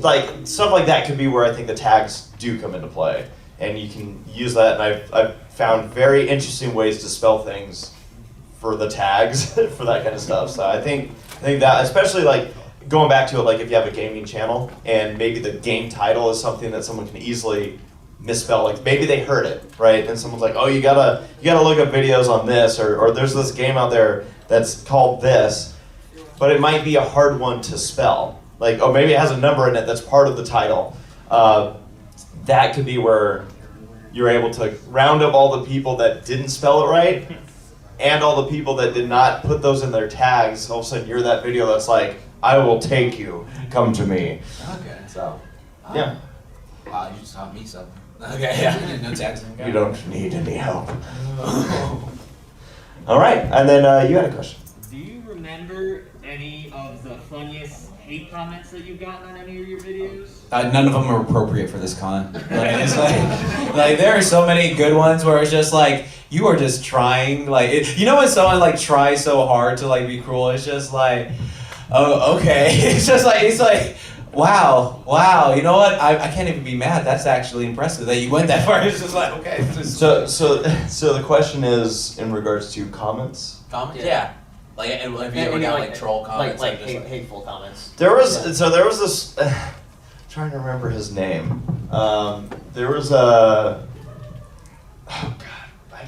like stuff like that could be where I think the tags do come into play. And you can use that, and I've found very interesting ways to spell things for the tags for that kind of stuff. So I think that, especially like going back to it, like if you have a gaming channel and maybe the game title is something that someone can easily misspell, like maybe they heard it, right? And someone's like, oh, you gotta look up videos on this, or there's this game out there that's called this, but it might be a hard one to spell. Like, oh, maybe it has a number in it that's part of the title. That could be where you're able to round up all the people that didn't spell it right and all the people that did not put those in their tags. All of a sudden you're that video that's like, I will take you, come to me. Okay. So, yeah. Wow, you just taught me something. Okay, yeah. No tags. You don't need any help. All right, and then you had a question. Do you remember any of the funniest hate comments that you've gotten on any of your videos? None of them are appropriate for this con. Like, it's like there are so many good ones where it's just like you are just trying. Like you know when someone like tries so hard to like be cruel, it's just like, oh okay. It's like. Wow, you know what? I can't even be mad. That's actually impressive that you went that far. It's just like, okay. So the question is in regards to comments? Comments? Yeah. Like, have you ever got like troll comments? Like or just, hateful comments. There was this. Trying to remember his name. There was a. Oh God, I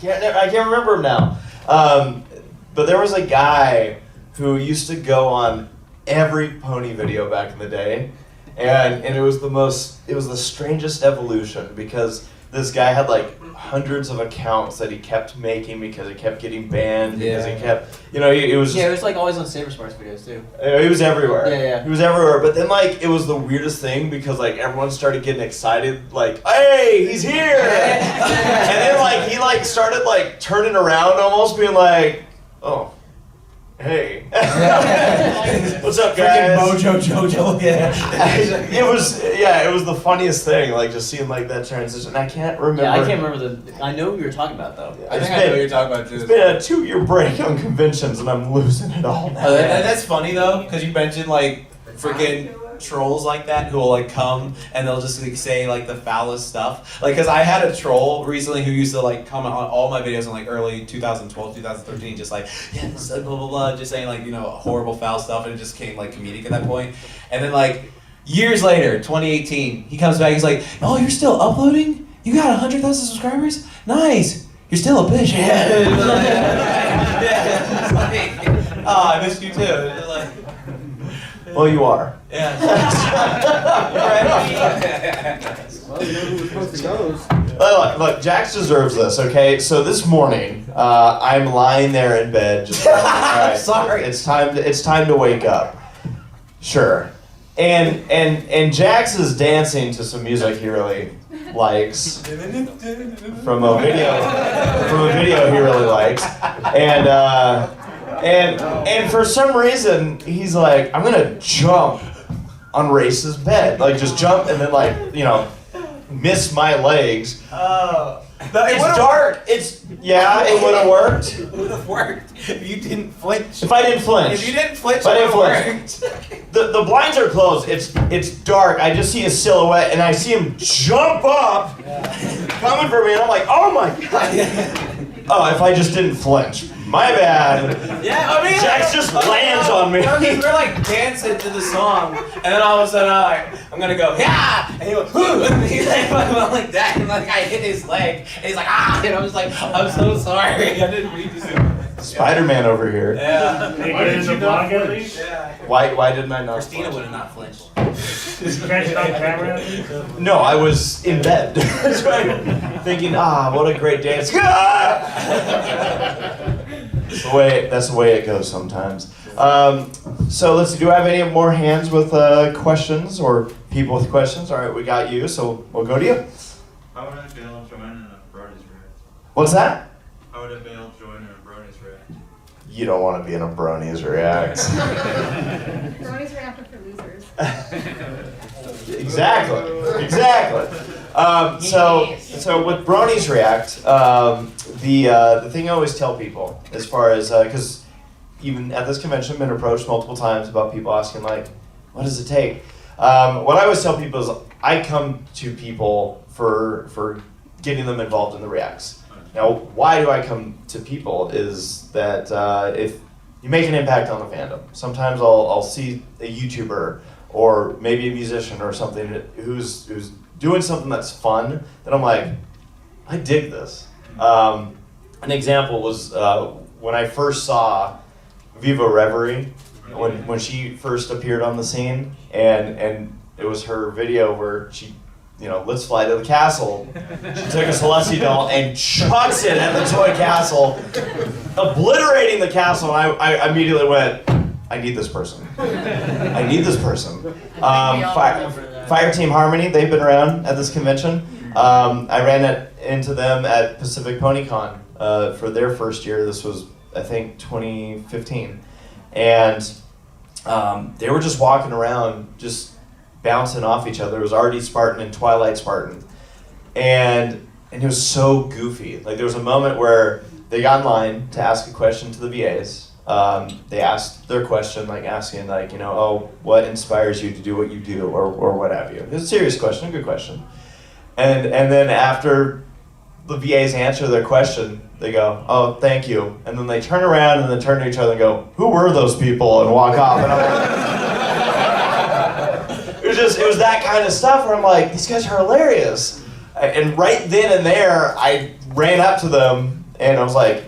can't remember him now. But there was a guy who used to go on every pony video back in the day, and it was the strangest evolution because this guy had like hundreds of accounts that he kept making because he kept getting banned because he kept, it was just, it was like always on SaberSmart's videos too. He was everywhere. Yeah. He was everywhere. But then like it was the weirdest thing because like everyone started getting excited, like, hey, he's here, and then like he like started like turning around almost being like, oh. Hey. What's up, guys? Mojo Jojo, yeah. It was the funniest thing, like just seeing like that transition. I can't remember. Yeah, I can't remember I know what you were talking about though. I think I know what you're talking about too. It's been a 2-year break on conventions and I'm losing it all now. That's funny though, because you mentioned like freaking trolls like that who will like come and they'll just like say like the foulest stuff. Like, cause I had a troll recently who used to like comment on all my videos in like early 2012, 2013, just like, yeah, this is blah blah blah, just saying like, horrible foul stuff, and it just came like comedic at that point. And then like years later, 2018, he comes back, he's like, oh, you're still uploading? You got 100,000 subscribers? Nice. You're still a bitch. Yeah. Oh, I missed you too. Like, well, you are. yeah. Well, you know who was supposed to go. Look, Jax deserves this, okay? So this morning, I'm lying there in bed, just like, all right, Sorry. It's time to wake up. Sure. And Jax is dancing to some music he really likes from a video he really likes, and for some reason he's like, I'm gonna jump on Race's bed, like just jump and then like miss my legs. It's dark. It would have worked. It would have worked if you didn't flinch. If I didn't flinch. If you didn't flinch, If I it didn't would have flinch. worked. The blinds are closed. It's dark. I just see a silhouette and I see him jump up, coming for me, and I'm like, oh my god. Oh, if I just didn't flinch. My bad. Yeah, I mean, Jax just lands on me. We're like dancing to the song, and then all of a sudden I'm gonna go, yeah, and he goes, whoo, and he's like, like that, and like I hit his leg, and he's like, ah, and I was like, I'm so sorry, I didn't mean to. Spider-Man over here. Yeah. Did you get in the vlog at least? Yeah. Why didn't I not? Christina would have not flinched. Did you catch it on camera at least? No, I was in bed. That's right. Thinking, what a great dance. That's the way it goes sometimes. So let's see, do I have any more hands with questions or people with questions? All right, we got you, so we'll go to you. How would I be able to join in a Brony's React? What's that? How would I be able to join in a Brony's React? You don't want to be in a Brony's React. Brony's React are for losers. Exactly. So with Brony's React, the thing I always tell people, as far as because even at this convention, I've been approached multiple times about people asking like, what does it take? What I always tell people is I come to people for getting them involved in the Reacts. Now, why do I come to people is that if you make an impact on the fandom, sometimes I'll see a YouTuber or maybe a musician or something who's doing something that's fun, that I'm like, I dig this. An example was when I first saw Viva Reverie, when she first appeared on the scene, and it was her video where she, let's fly to the castle. She took a Celestia doll and chucks it at the toy castle, obliterating the castle, and I immediately went, I need this person. I need this person. Fire Team Harmony, they've been around at this convention. I ran into them at Pacific PonyCon for their first year. This was, I think, 2015. And they were just walking around, just bouncing off each other. It was already Spartan and Twilight Spartan, and it was so goofy. Like there was a moment where they got in line to ask a question to the VAs. They asked their question, like asking, like, you know, oh, what inspires you to do what you do, or what have you. It was a serious question, a good question. And then after the VAs answer their question, they go, oh, thank you. And then they turn around and then turn to each other and go, who were those people? And walk off. And I'm like, it was that kind of stuff where I'm like, these guys are hilarious. And right then and there, I ran up to them and I was like,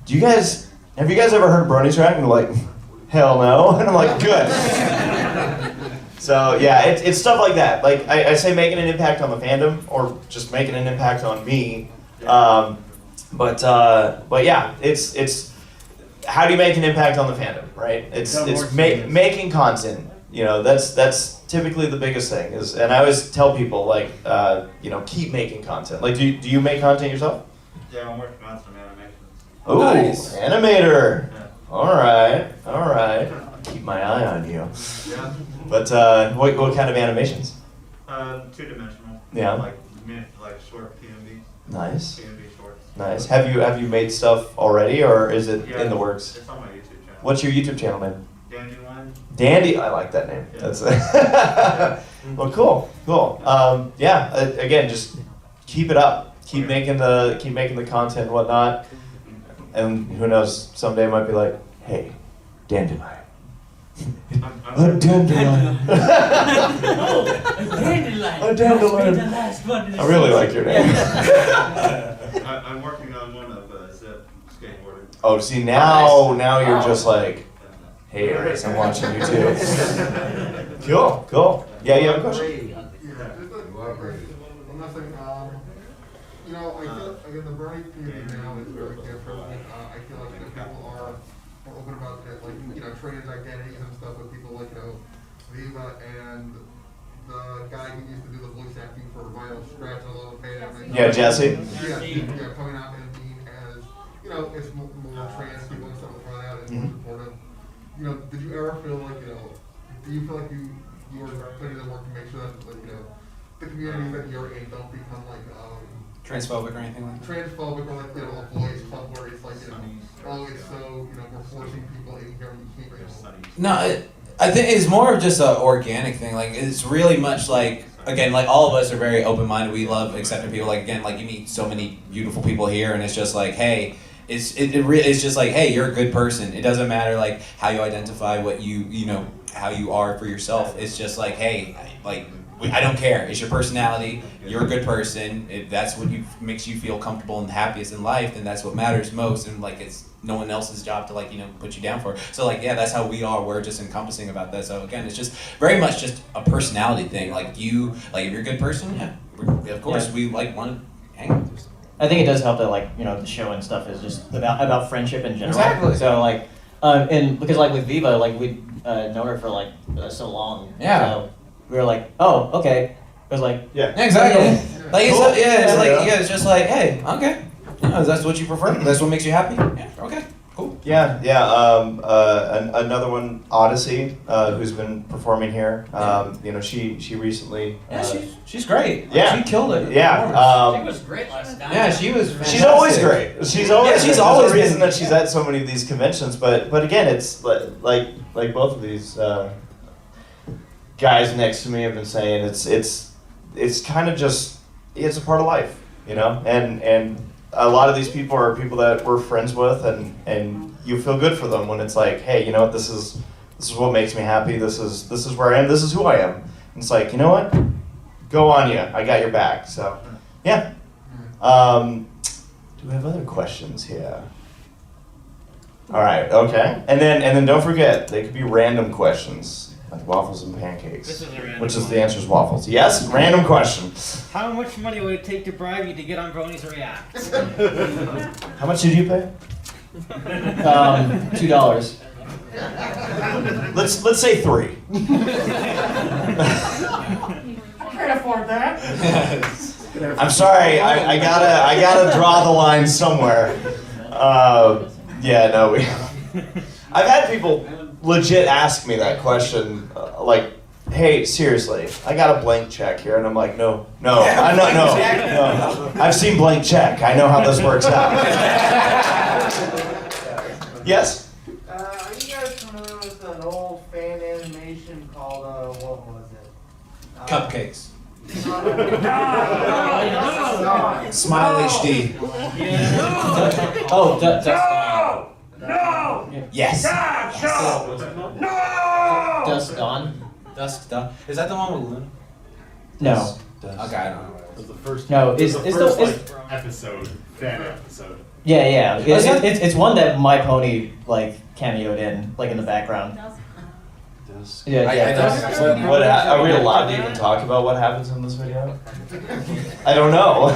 have you guys ever heard of Brony's Rack? And they're like, hell no. And I'm like, good. So yeah, it's stuff like that. Like I say, making an impact on the fandom, or just making an impact on me. But yeah, it's how do you make an impact on the fandom, right? It's making content. You know, that's typically the biggest thing. And I always tell people, like, you know, keep making content. Like, do you make content yourself? Yeah, I'm working on some animations. Ooh, Nice. Animator. Yeah. All right. Keep my eye on you. Yeah. But what kind of animations? 2-dimensional. Yeah. Like short PMVs. Nice. PMV shorts. Nice. Have you made stuff already, or is it Yeah, in the works? It's on my YouTube channel. What's your YouTube channel name? Dandelion. Dandy. I like that name. Yeah. That's well, cool. Yeah. Again, just keep it up. Keep making the content and whatnot. And who knows? Someday it might be like, hey, Dandelion. A dandelion. A dandelion. I really like your name. I'm working on one of Zip skateboarding. Oh, see, now you're just like, hey, Aries, I'm watching you too. Cool. Yeah, you have a question? Yeah, just nothing. You know, I feel again the Bernie community now is very different. I feel like people are more open about it, like trans identities and stuff with people like Viva and the guy who used to do the voice acting for Vinyl Scratch and a little bit. Yeah, Jesse. Yeah, coming out and being as it's more trans people and stuff like that and more supportive. You know, did you ever feel like do you feel like you were putting in the work to make sure that the communities that you're in don't become like Transphobic or anything like that? Transphobic or like a boys club where it's like oh it's so we're forcing people in here and you can't No, I think it's more of just an organic thing. Like it's really much like, again, like all of us are very open-minded. We love accepting people. Like again, like you meet so many beautiful people here, and it's just like, hey, it's just like, hey, you're a good person. It doesn't matter like how you identify, what how you are for yourself. It's just like, hey, like I don't care. It's your personality. You're a good person. If that's what makes you feel comfortable and happiest in life, then that's what matters most. And like it's no one else's job to put you down for. So like yeah, that's how we are. We're just encompassing about that. So again, it's just very much just a personality thing. Like if you're a good person, yeah, of course we want to hang out with you. I think it does help that the show and stuff is just about friendship in general. Exactly. So and because with Viva, we'd known her for so long. Yeah. So we were like, oh, okay. It was like, yeah. Exactly. Like Cool. it's just like, hey, okay. That's what you prefer. That's what makes you happy. Yeah. Okay. Cool. Yeah. Another one, Odyssey, who's been performing here. She recently. She's great. Yeah. She killed it. Yeah. She was great last night. Yeah, she was. She's always great. She's always. She's There's always a reason been- that she's at so many of these conventions. But again, it's like both of these guys next to me have been saying, it's kind of just it's a part of life, and a lot of these people are people that we're friends with, and you feel good for them when it's like, hey, this is what makes me happy. This is where I am. This is who I am. And it's like, you know what? Go on, I got your back. So, yeah. Do we have other questions here? All right. Okay. And then don't forget, they could be random questions. Like waffles and pancakes. This is a random which is one. the answer is waffles. Yes, random question. How much money would it take to bribe you to get on Brony's React? How much did you pay? $2. Let's say 3. I can't afford that. I'm sorry, I gotta draw the line somewhere. I've had people legit ask me that question, like, hey, seriously, I got a blank check here, and I'm like, no, I'm not, no. I've seen blank check. I know how this works out. Yes? Are you guys familiar with an old fan animation called, what was it? Cupcakes. No. Smile HD. Oh, No! Yes. Dusk Dawn? Dusk Dawn. Is that the one with Luna? No. Okay, I don't know. It was the first. No, it was it's the the- first it's- like episode, fan episode. Yeah. Oh, is that- It's one that My Pony like cameoed in, like in the background. Yeah, I know. What are we allowed to even talk about what happens in this video? I don't know.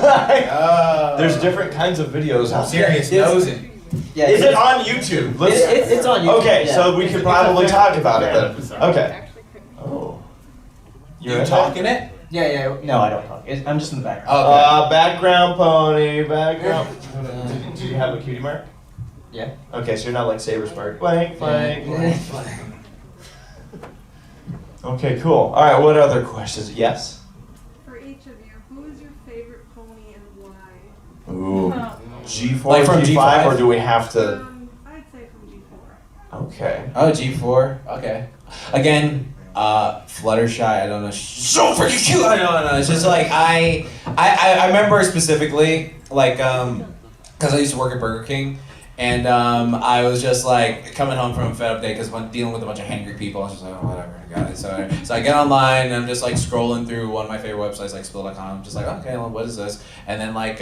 There's different kinds of videos out there. Serious nosing. Yeah, Is it on YouTube? It's on YouTube. Okay, yeah. so we could probably talk about it then. Okay. Actually couldn't. Oh. You in talking it? Yeah. No, I don't talk. I'm just in the background. Okay. Background pony, background. Do you have a cutie mark? Yeah. Okay, so you're not like Saber's mark. Blank. Okay, cool. All right, what other questions? Yes? For each of you, who is your favorite pony and why? Ooh. G4, Like from G5, G5? or do we have to? I'd say from G4. Okay. Oh, G4. Okay. Again, Fluttershy. I don't know. She's so freaking cute. I know. It's just like I remember specifically like because I used to work at Burger King. And I was just like coming home from a fed up day because I'm dealing with a bunch of hangry people. I was just like, oh, whatever, I got it. So I get online and I'm just like scrolling through one of my favorite websites, like Spill.com. Just like, okay, well, what is this? And then like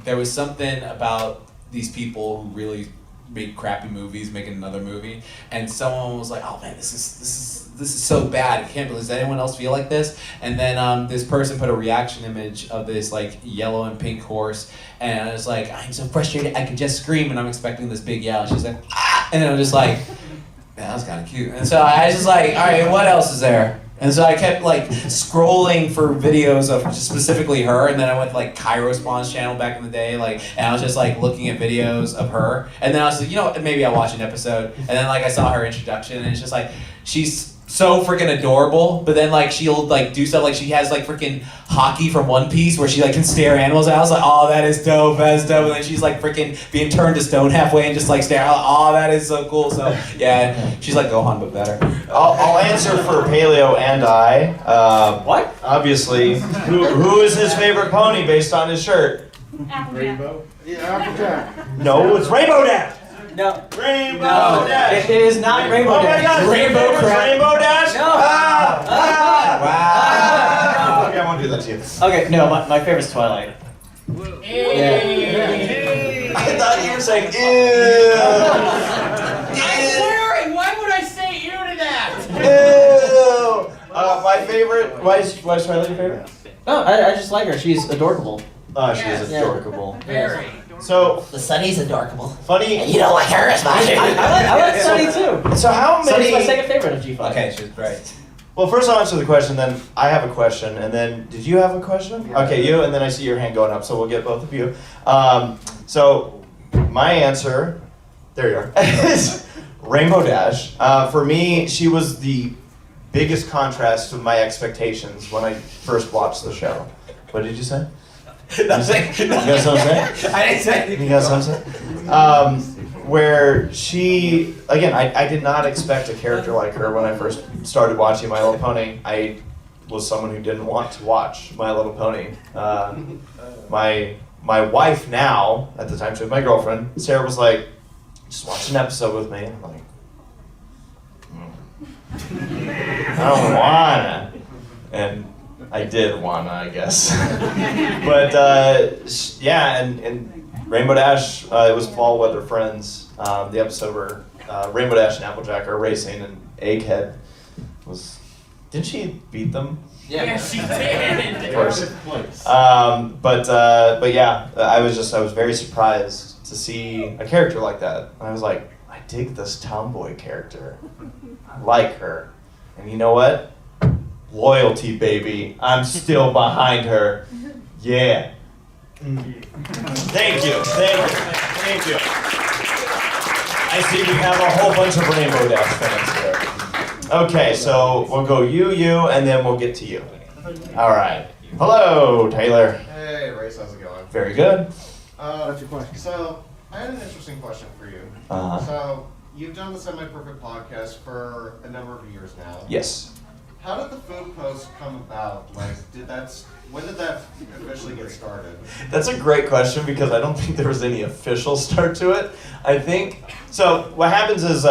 there was something about these people who really made crappy movies, making another movie, and someone was like, oh man, this is so bad. I can't believe. Does anyone else feel like this? And then this person put a reaction image of this like yellow and pink horse, and I was like, I'm so frustrated, I can just scream, and I'm expecting this big yell. She's like, ah! And I'm just like, man, that was kind of cute. And so I was just like, all right, what else is there? And so I kept like scrolling for videos of specifically her, and then I went to like ACRacebest's channel back in the day, like, and I was just like looking at videos of her, and then I was like, you know, maybe I'll watch an episode, and then like I saw her introduction, and it's just like she's so freaking adorable, but then like she'll like do stuff like she has like freaking hockey from One Piece where she like can stare animals out. I was like, oh, that is dope, and then she's like freaking being turned to stone halfway and just like stare. Oh, that is so cool. So yeah, she's like Gohan but better. I'll answer for Paleo and I. What? Obviously, who is his favorite pony based on his shirt? Rainbow? Yeah, Applejack. No, it's Rainbow Dash. No. Rainbow Dash. It is not Rainbow Oh my Dash. God! Rainbow crap. Rainbow Dash. No. Wow. Okay, I won't do that to you. Okay, no, my favorite's Twilight. I thought you were saying ew. I'm swearing! Why would I say ew to that? Ew. My favorite. Why is Twilight your favorite? No, I just like her. She's adorable. Oh, she Yes. is adorable. Very. So The Sunny's adorable. funny. You don't like her as much. I like Sunny too. So how Sunny's my many? second favorite of G5. Okay, she's great. Well, first I'll answer the question, then I have a question, and then did you have a question? Okay, you, and then I see your hand going up, so we'll get both of you. So my answer, there you are, is Rainbow Dash. For me, she was the biggest contrast to my expectations when I first watched the show. What did you say? Nothing. You guys know what I'm saying? I didn't say anything. You guys know what I'm saying? Where she, again, I did not expect a character like her when I first started watching My Little Pony. I was someone who didn't want to watch My Little Pony. My wife now, at the time she was my girlfriend, Sarah was like, just watch an episode with me. And I'm like, I don't wanna. And I did wanna, I guess. But yeah, and Rainbow Dash, it was Fall Weather Friends. The episode where Rainbow Dash and Applejack are racing, and Egghead was. Didn't she beat them? Yeah, she did. Of course. But yeah, I was very surprised to see a character like that. I was like, I dig this tomboy character. I like her, and you know what? Loyalty, baby. I'm still behind her. Yeah. Thank you. I see we have a whole bunch of Rainbow Dash fans today. Okay, so we'll go you, and then we'll get to you. All right. Hello, Taylor. Hey, Race, how's it going? Very good. What's your question? So, I had an interesting question for you. Uh-huh. So, you've done the Semi-Perfect podcast for a number of years now. Yes. How did the food post come about? Like, when did that officially get started? That's a great question because I don't think there was any official start to it. I think, so what happens is,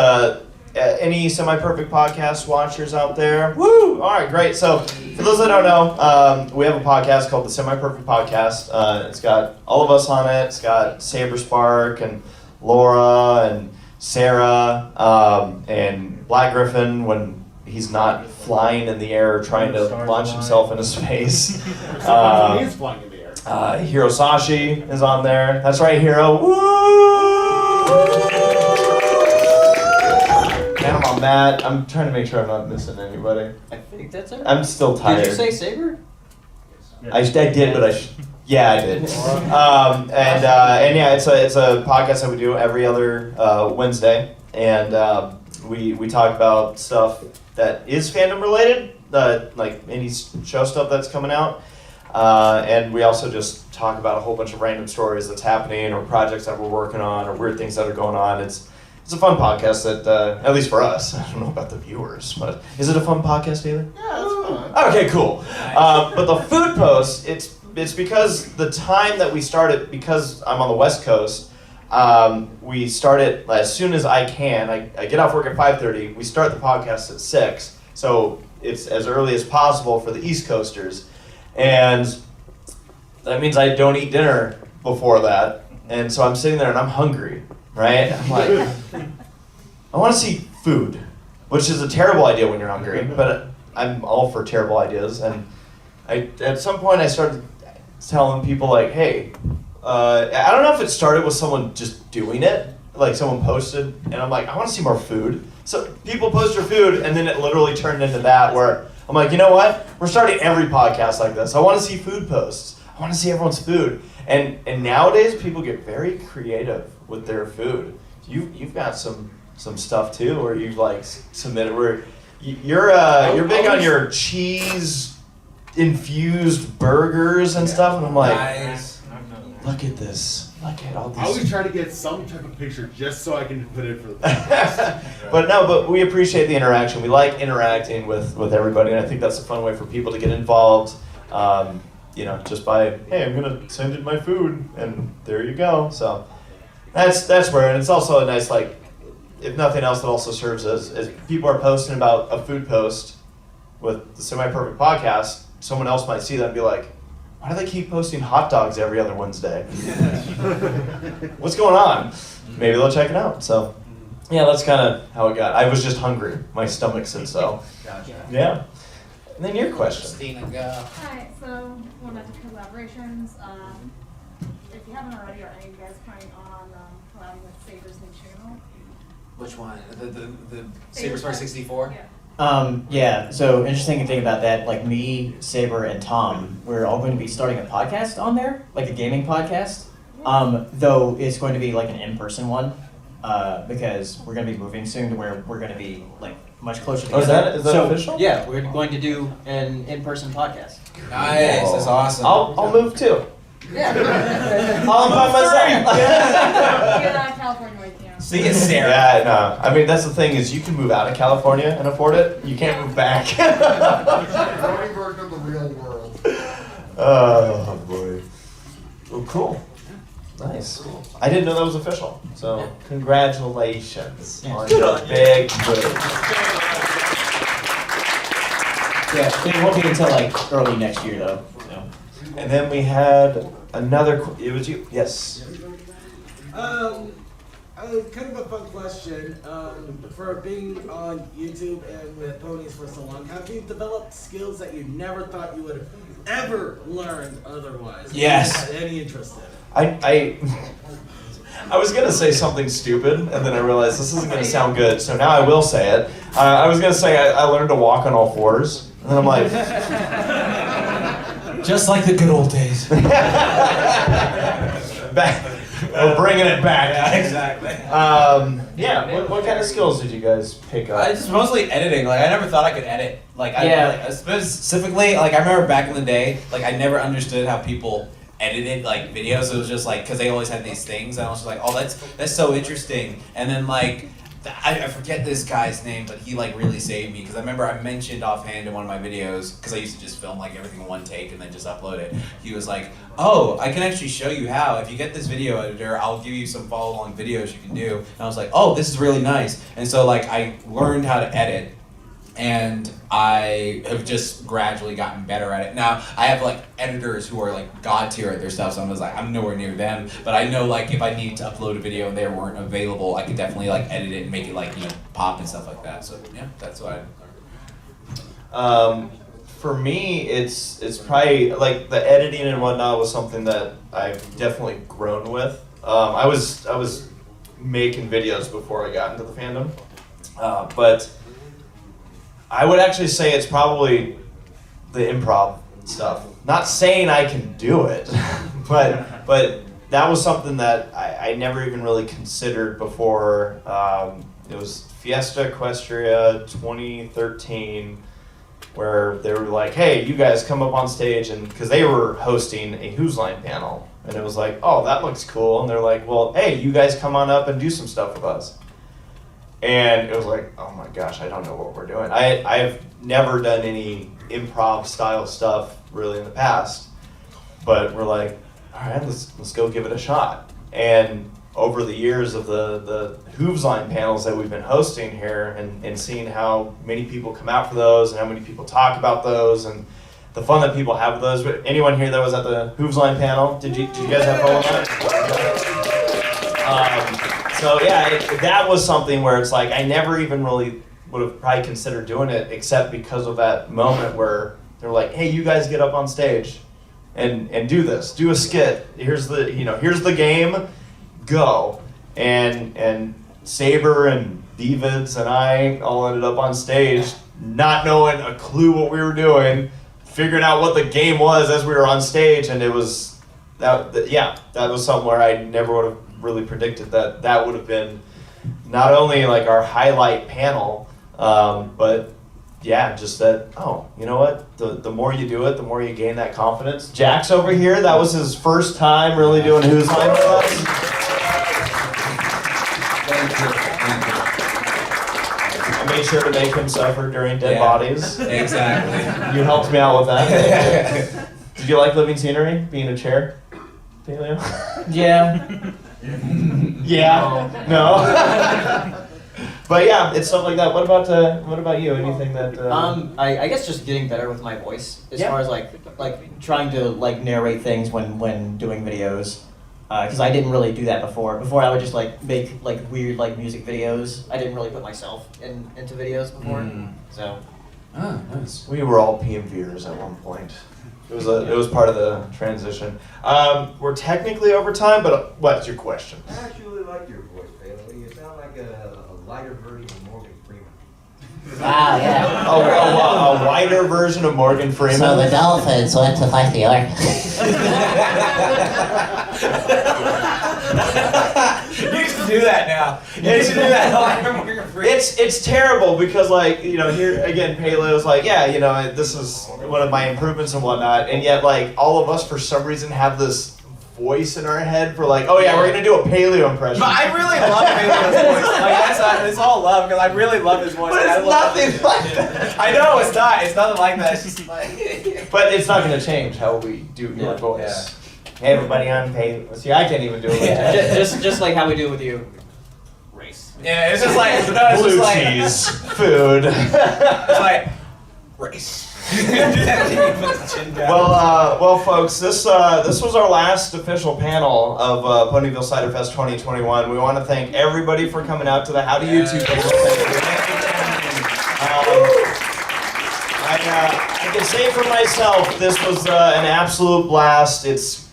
any Semi-Perfect podcast watchers out there? Woo! All right, great. So for those that don't know, we have a podcast called the Semi-Perfect Podcast. It's got all of us on it. It's got Saber Spark and Laura and Sarah and Black Griffin when he's not flying in the air trying to launch himself into space. He is flying in the air. Hiro Sashi is on there. That's right, Hiro. Woo! Panama Matt. I'm trying to make sure I'm not missing anybody. I think that's it. I'm still tired. Did you say Saber? I did, but yeah, I did. And yeah, it's a podcast that we do every other Wednesday, and we talk about stuff that is fandom related, like any show stuff that's coming out, and we also just talk about a whole bunch of random stories that's happening, or projects that we're working on, or weird things that are going on. It's a fun podcast that, at least for us, I don't know about the viewers, but is it a fun podcast, Taylor? Yeah, it's fun. Okay, cool. But the food post, it's because the time that we started, because I'm on the West Coast, we start it as soon as I can. I get off work at 5:30. We start the podcast at 6, so it's as early as possible for the East Coasters. And that means I don't eat dinner before that. And so I'm sitting there and I'm hungry, right? I'm like, I want to see food, which is a terrible idea when you're hungry, but I'm all for terrible ideas. And at some point I started telling people like, hey, I don't know if it started with someone just doing it, like someone posted, and I'm like, I want to see more food. So people post your food, and then it literally turned into that where I'm like, you know what? We're starting every podcast like this. I want to see food posts. I want to see everyone's food. And nowadays people get very creative with their food. You've got some stuff too, where you've like submitted where you're big on your cheese infused burgers and stuff, and I'm like, Nice. look at this. Look at all I always these. try to get some type of picture just so I can put it for the podcast. But we appreciate the interaction. We like interacting with everybody, and I think that's a fun way for people to get involved. Just by, hey, I'm gonna send in my food, and there you go. So that's where, and it's also a nice, like, if nothing else, it also serves as people are posting about a food post with the Semi-Perfect Podcast, someone else might see that and be like, why do they keep posting hot dogs every other Wednesday? What's going on? Maybe they'll check it out. So, yeah, that's kind of how it got. I was just hungry. My stomach said so. Gotcha. Yeah. And then your question. Christina, go. Hi, so one of the collaborations, if you haven't already, are any of you guys planning on collabing with Saber's new channel? Which one? The Saber Spark 64? Yeah. Yeah, so interesting thing about that, like me, Saber, and Tom, we're all going to be starting a podcast on there, like a gaming podcast. Though it's going to be like an in-person one, because we're going to be moving soon to where we're going to be like much closer together. Oh, is that official? Yeah, we're going to do an in-person podcast. Nice, that's awesome. I'll move too. Yeah. All by myself. Get out of California with you. See you, Sarah. Yeah, no. I mean, that's the thing is you can move out of California and afford it. You can't move back. Running version of the real world. Oh, boy. Well, cool. Nice. I didn't know that was official. So, congratulations on your big move. Yeah, it won't be until like early next year though. So. And then we had another. It was you. Yes. Kind of a fun question. For being on YouTube and with ponies for so long, have you developed skills that you never thought you would have ever learned otherwise? Yes. Had any interest in? I was gonna say something stupid, and then I realized this isn't gonna sound good, so now I will say it. I was gonna say I learned to walk on all fours, and then I'm like, just like the good old days. We're bringing it back. Yeah, exactly. What kind of skills did you guys pick up? I just mostly editing. Like I never thought I could edit. Specifically, like I remember back in the day, like I never understood how people edited like videos. It was just like because they always had these things, and I was just like, oh, that's so interesting. And then like I forget this guy's name, but he like really saved me because I remember I mentioned offhand in one of my videos because I used to just film like everything in one take and then just upload it. He was like, oh, I can actually show you how. If you get this video editor, I'll give you some follow along videos you can do. And I was like, oh, this is really nice. And so like I learned how to edit. And I have just gradually gotten better at it. Now I have like editors who are like god tier at their stuff, so I'm nowhere near them. But I know like if I needed to upload a video and they weren't available, I could definitely like edit it and make it like pop and stuff like that. So yeah, that's what I learned. For me, it's probably like the editing and whatnot was something that I've definitely grown with. I was making videos before I got into the fandom, but I would actually say it's probably the improv stuff. Not saying I can do it, but that was something that I never even really considered before. It was Fiesta Equestria 2013, where they were like, hey, you guys come up on stage, and because they were hosting a Who's Line panel, and it was like, oh, that looks cool, and they're like, well, hey, you guys come on up and do some stuff with us. And it was like, oh my gosh, I don't know what we're doing. I've never done any improv style stuff really in the past, but we're like, all right, let's go give it a shot. And over the years of the Hooves Line panels that we've been hosting here and seeing how many people come out for those and how many people talk about those and the fun that people have with those. Anyone here that was at the Hooves Line panel? Did you guys have fun with that? So yeah, that was something where it's like I never even really would have probably considered doing it except because of that moment where they're like, hey, you guys get up on stage and do this, do a skit. Here's the game, go. And Saber and Davids and I all ended up on stage not knowing a clue what we were doing, figuring out what the game was as we were on stage, and it was that was something where I never would have really predicted that would have been not only like our highlight panel, but yeah, just that, oh, you know what, the more you do it, the more you gain that confidence. Jax over here, that was his first time really doing Who's Line with us. I made sure to make him suffer during dead bodies. Exactly. You helped me out with that. Did you like living scenery, being a chair, Paleo? Yeah. Yeah. No. But yeah, it's stuff like that. What about you? Anything that? I guess just getting better with my voice as far as like trying to like narrate things when doing videos. Because I didn't really do that before. Before I would just like make like weird like music videos. I didn't really put myself into videos before. So. Ah, nice. We were all PMVers at one point. It was part of the transition. We're technically over time, but what's your question? I actually like your voice, Bailey. You sound like a lighter version of Morgan Freeman. Wow, yeah. A wider version of Morgan Freeman. So the dolphins went to fight the orc. You should do that now. Yeah, you should do that. It's terrible because like, here again, Paleo's like, yeah, this is one of my improvements and whatnot, and yet like all of us for some reason have this voice in our head for like, oh yeah, we're gonna do a Paleo impression. But I really love Paleo's voice. Like it's all love because I really love his voice. But it's nothing like that. I know it's not. It's nothing like that. It's just like. But it's not gonna change how we do your voice. Yeah. Hey everybody, I'm Paleo. See, I can't even do it. Just like how we do with you. Race. Yeah, it's just like blue cheese, food. It's like race. Well, folks, this was our last official panel of Ponyville Ciderfest 2021. We want to thank everybody for coming out to the How to YouTube panel. I can say for myself, this was an absolute blast. It's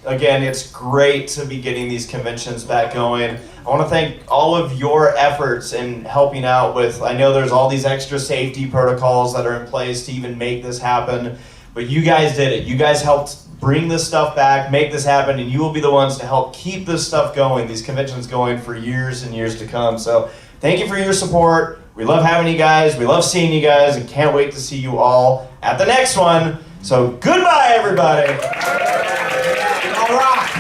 great to be getting these conventions back going. I want to thank all of your efforts in helping out with, I know there's all these extra safety protocols that are in place to even make this happen, but you guys did it. You guys helped bring this stuff back, make this happen, and you will be the ones to help keep this stuff going, these conventions going for years and years to come. So thank you for your support. We love having you guys. We love seeing you guys, and can't wait to see you all at the next one. So goodbye, everybody. All rock.